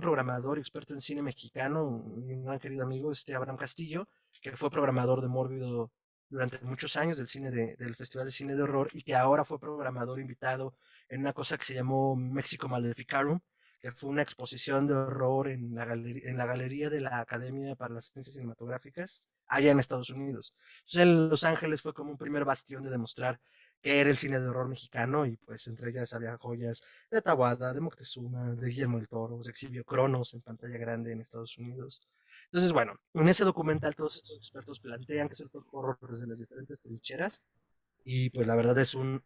programador experto en cine mexicano, un gran querido amigo, Abraham Castillo, que fue programador de Mórbido durante muchos años del Festival de Cine de Horror y que ahora fue programador invitado en una cosa que se llamó México Maleficarum, que fue una exposición de horror en la galería de la Academia para las Ciencias Cinematográficas, allá en Estados Unidos. Entonces, en Los Ángeles fue como un primer bastión de demostrar qué era el cine de horror mexicano y pues entre ellas había joyas de Tawada, de Moctezuma, de Guillermo del Toro, se exhibió Cronos en pantalla grande en Estados Unidos. Entonces, bueno, en ese documental todos estos expertos plantean que es el folk horror desde las diferentes trincheras y pues la verdad es un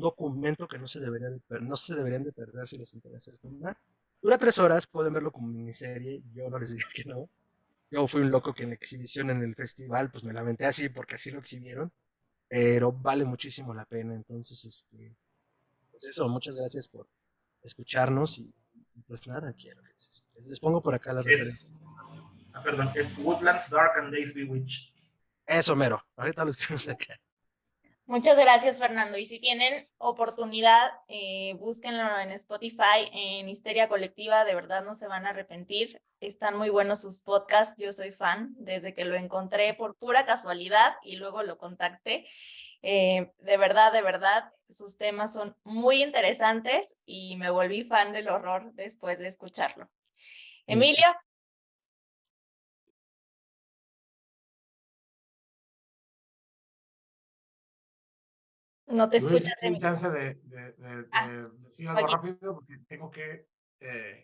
documento que no se deberían de perder si les interesa el tema. Dura 3 horas, pueden verlo como miniserie, yo no les diría que no. Yo fui un loco que en la exhibición en el festival pues me lamenté así porque así lo exhibieron, pero vale muchísimo la pena. Entonces, pues eso, muchas gracias por escucharnos y pues nada, quiero que les pongo por acá la referencia. Perdón, es Woodlands Dark and Days Bewitched. Eso, mero, ahorita lo escribimos acá. Muchas gracias, Fernando. Y si tienen oportunidad, búsquenlo en Spotify, en Histeria Colectiva, de verdad no se van a arrepentir. Están muy buenos sus podcasts, yo soy fan desde que lo encontré por pura casualidad y luego lo contacté. De verdad, sus temas son muy interesantes y me volví fan del horror después de escucharlo. Emilio. No te escuchas, Sin chance de decir algo oye. rápido porque tengo que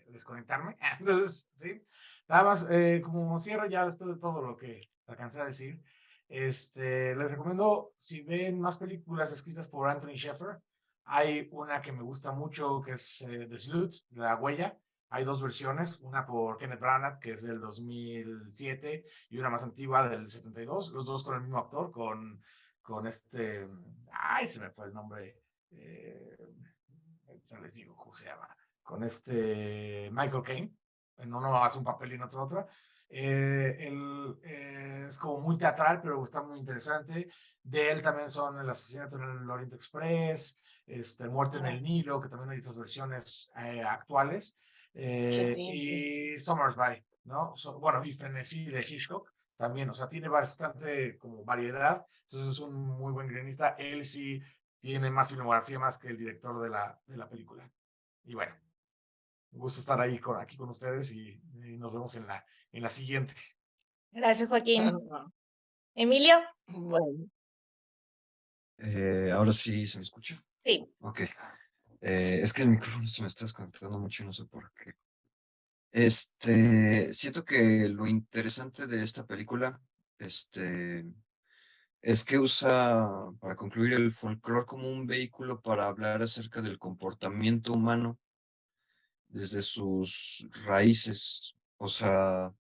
desconectarme. Entonces, sí. Nada más, como cierre ya después de todo lo que alcancé a decir, les recomiendo, si ven más películas escritas por Anthony Sheffer, hay una que me gusta mucho que es The Sloot, La Huella. Hay dos versiones, una por Kenneth Branagh, que es del 2007, y una más antigua del 72, los dos con el mismo actor, con ay, se me fue el nombre, ya les digo cómo se llama, con Michael Caine, en uno hace un papel y en otro otra. Es como muy teatral, pero está muy interesante. De él también son El asesinato en el Oriente Express, Muerte en el Nilo, que también hay otras versiones actuales, y Summer's By, ¿no? Bueno, y Frenesí de Hitchcock también, o sea, tiene bastante como variedad, entonces es un muy buen guionista. Él sí tiene más filmografía más que el director de la película. Y bueno, un gusto estar ahí aquí con ustedes y nos vemos en la siguiente. Gracias, Joaquín. Emilio. Bueno. Ahora sí se me escucha. Sí. Ok. Es que el micrófono se me está desconectando mucho y no sé por qué. Siento que lo interesante de esta película, es que usa, para concluir, el folclore como un vehículo para hablar acerca del comportamiento humano desde sus raíces. O sea,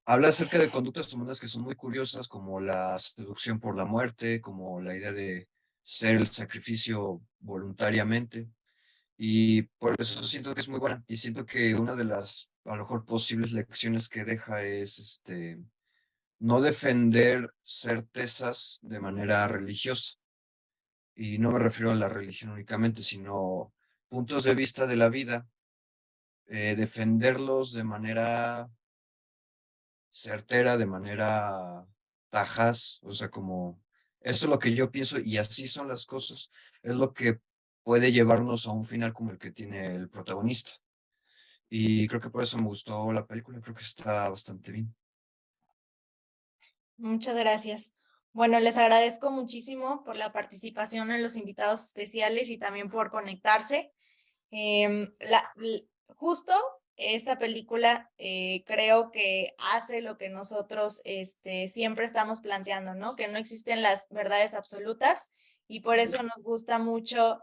habla acerca de conductas humanas que son muy curiosas, como la seducción por la muerte, como la idea de ser el sacrificio voluntariamente. Y por eso siento que es muy buena. Y siento que una de las, a lo mejor, posibles lecciones que deja es no defender certezas de manera religiosa. Y no me refiero a la religión únicamente, sino puntos de vista de la vida defenderlos de manera certera, de manera tajaz, o sea, como eso es lo que yo pienso y así son las cosas, es lo que puede llevarnos a un final como el que tiene el protagonista. Y creo que por eso me gustó la película, creo que está bastante bien. Muchas gracias. Bueno, les agradezco muchísimo por la participación en los invitados especiales y también por conectarse. Justo esta película creo que hace lo que nosotros siempre estamos planteando, ¿no? Que no existen las verdades absolutas y por eso nos gusta mucho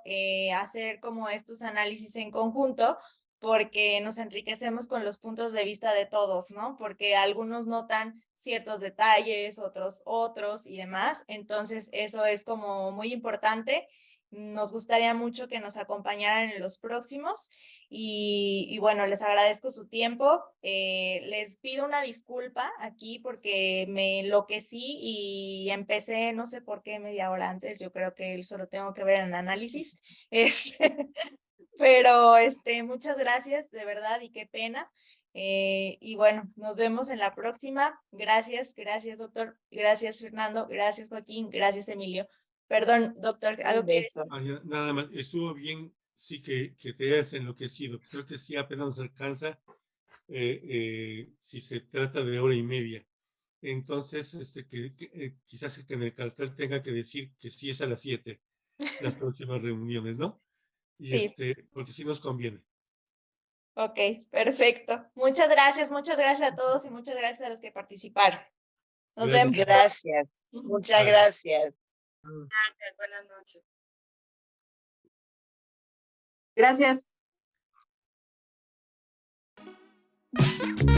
hacer como estos análisis en conjunto, porque nos enriquecemos con los puntos de vista de todos, ¿no? Porque algunos notan ciertos detalles, otros y demás. Entonces, eso es como muy importante. Nos gustaría mucho que nos acompañaran en los próximos y bueno, les agradezco su tiempo. Les pido una disculpa aquí porque me enloquecí y empecé, no sé por qué, media hora antes. Yo creo que solo tengo que ver en análisis. Pero muchas gracias, de verdad, y qué pena. Y bueno, nos vemos en la próxima. Gracias, doctor. Gracias, Fernando. Gracias, Joaquín. Gracias, Emilio. Perdón, doctor, ¿algo Un quieres? beso. Nada más, estuvo bien, sí que te hayas enloquecido. Creo que sí apenas nos alcanza si se trata de hora y media. Entonces, quizás que en el cartel tenga que decir que sí es a las 7 las próximas reuniones, ¿no? Y Sí. porque sí nos conviene. Ok, perfecto. Muchas gracias a todos y muchas gracias a los que participaron. Nos Gracias. vemos. Gracias. Muchas Bye. gracias. Gracias, buenas noches. Gracias.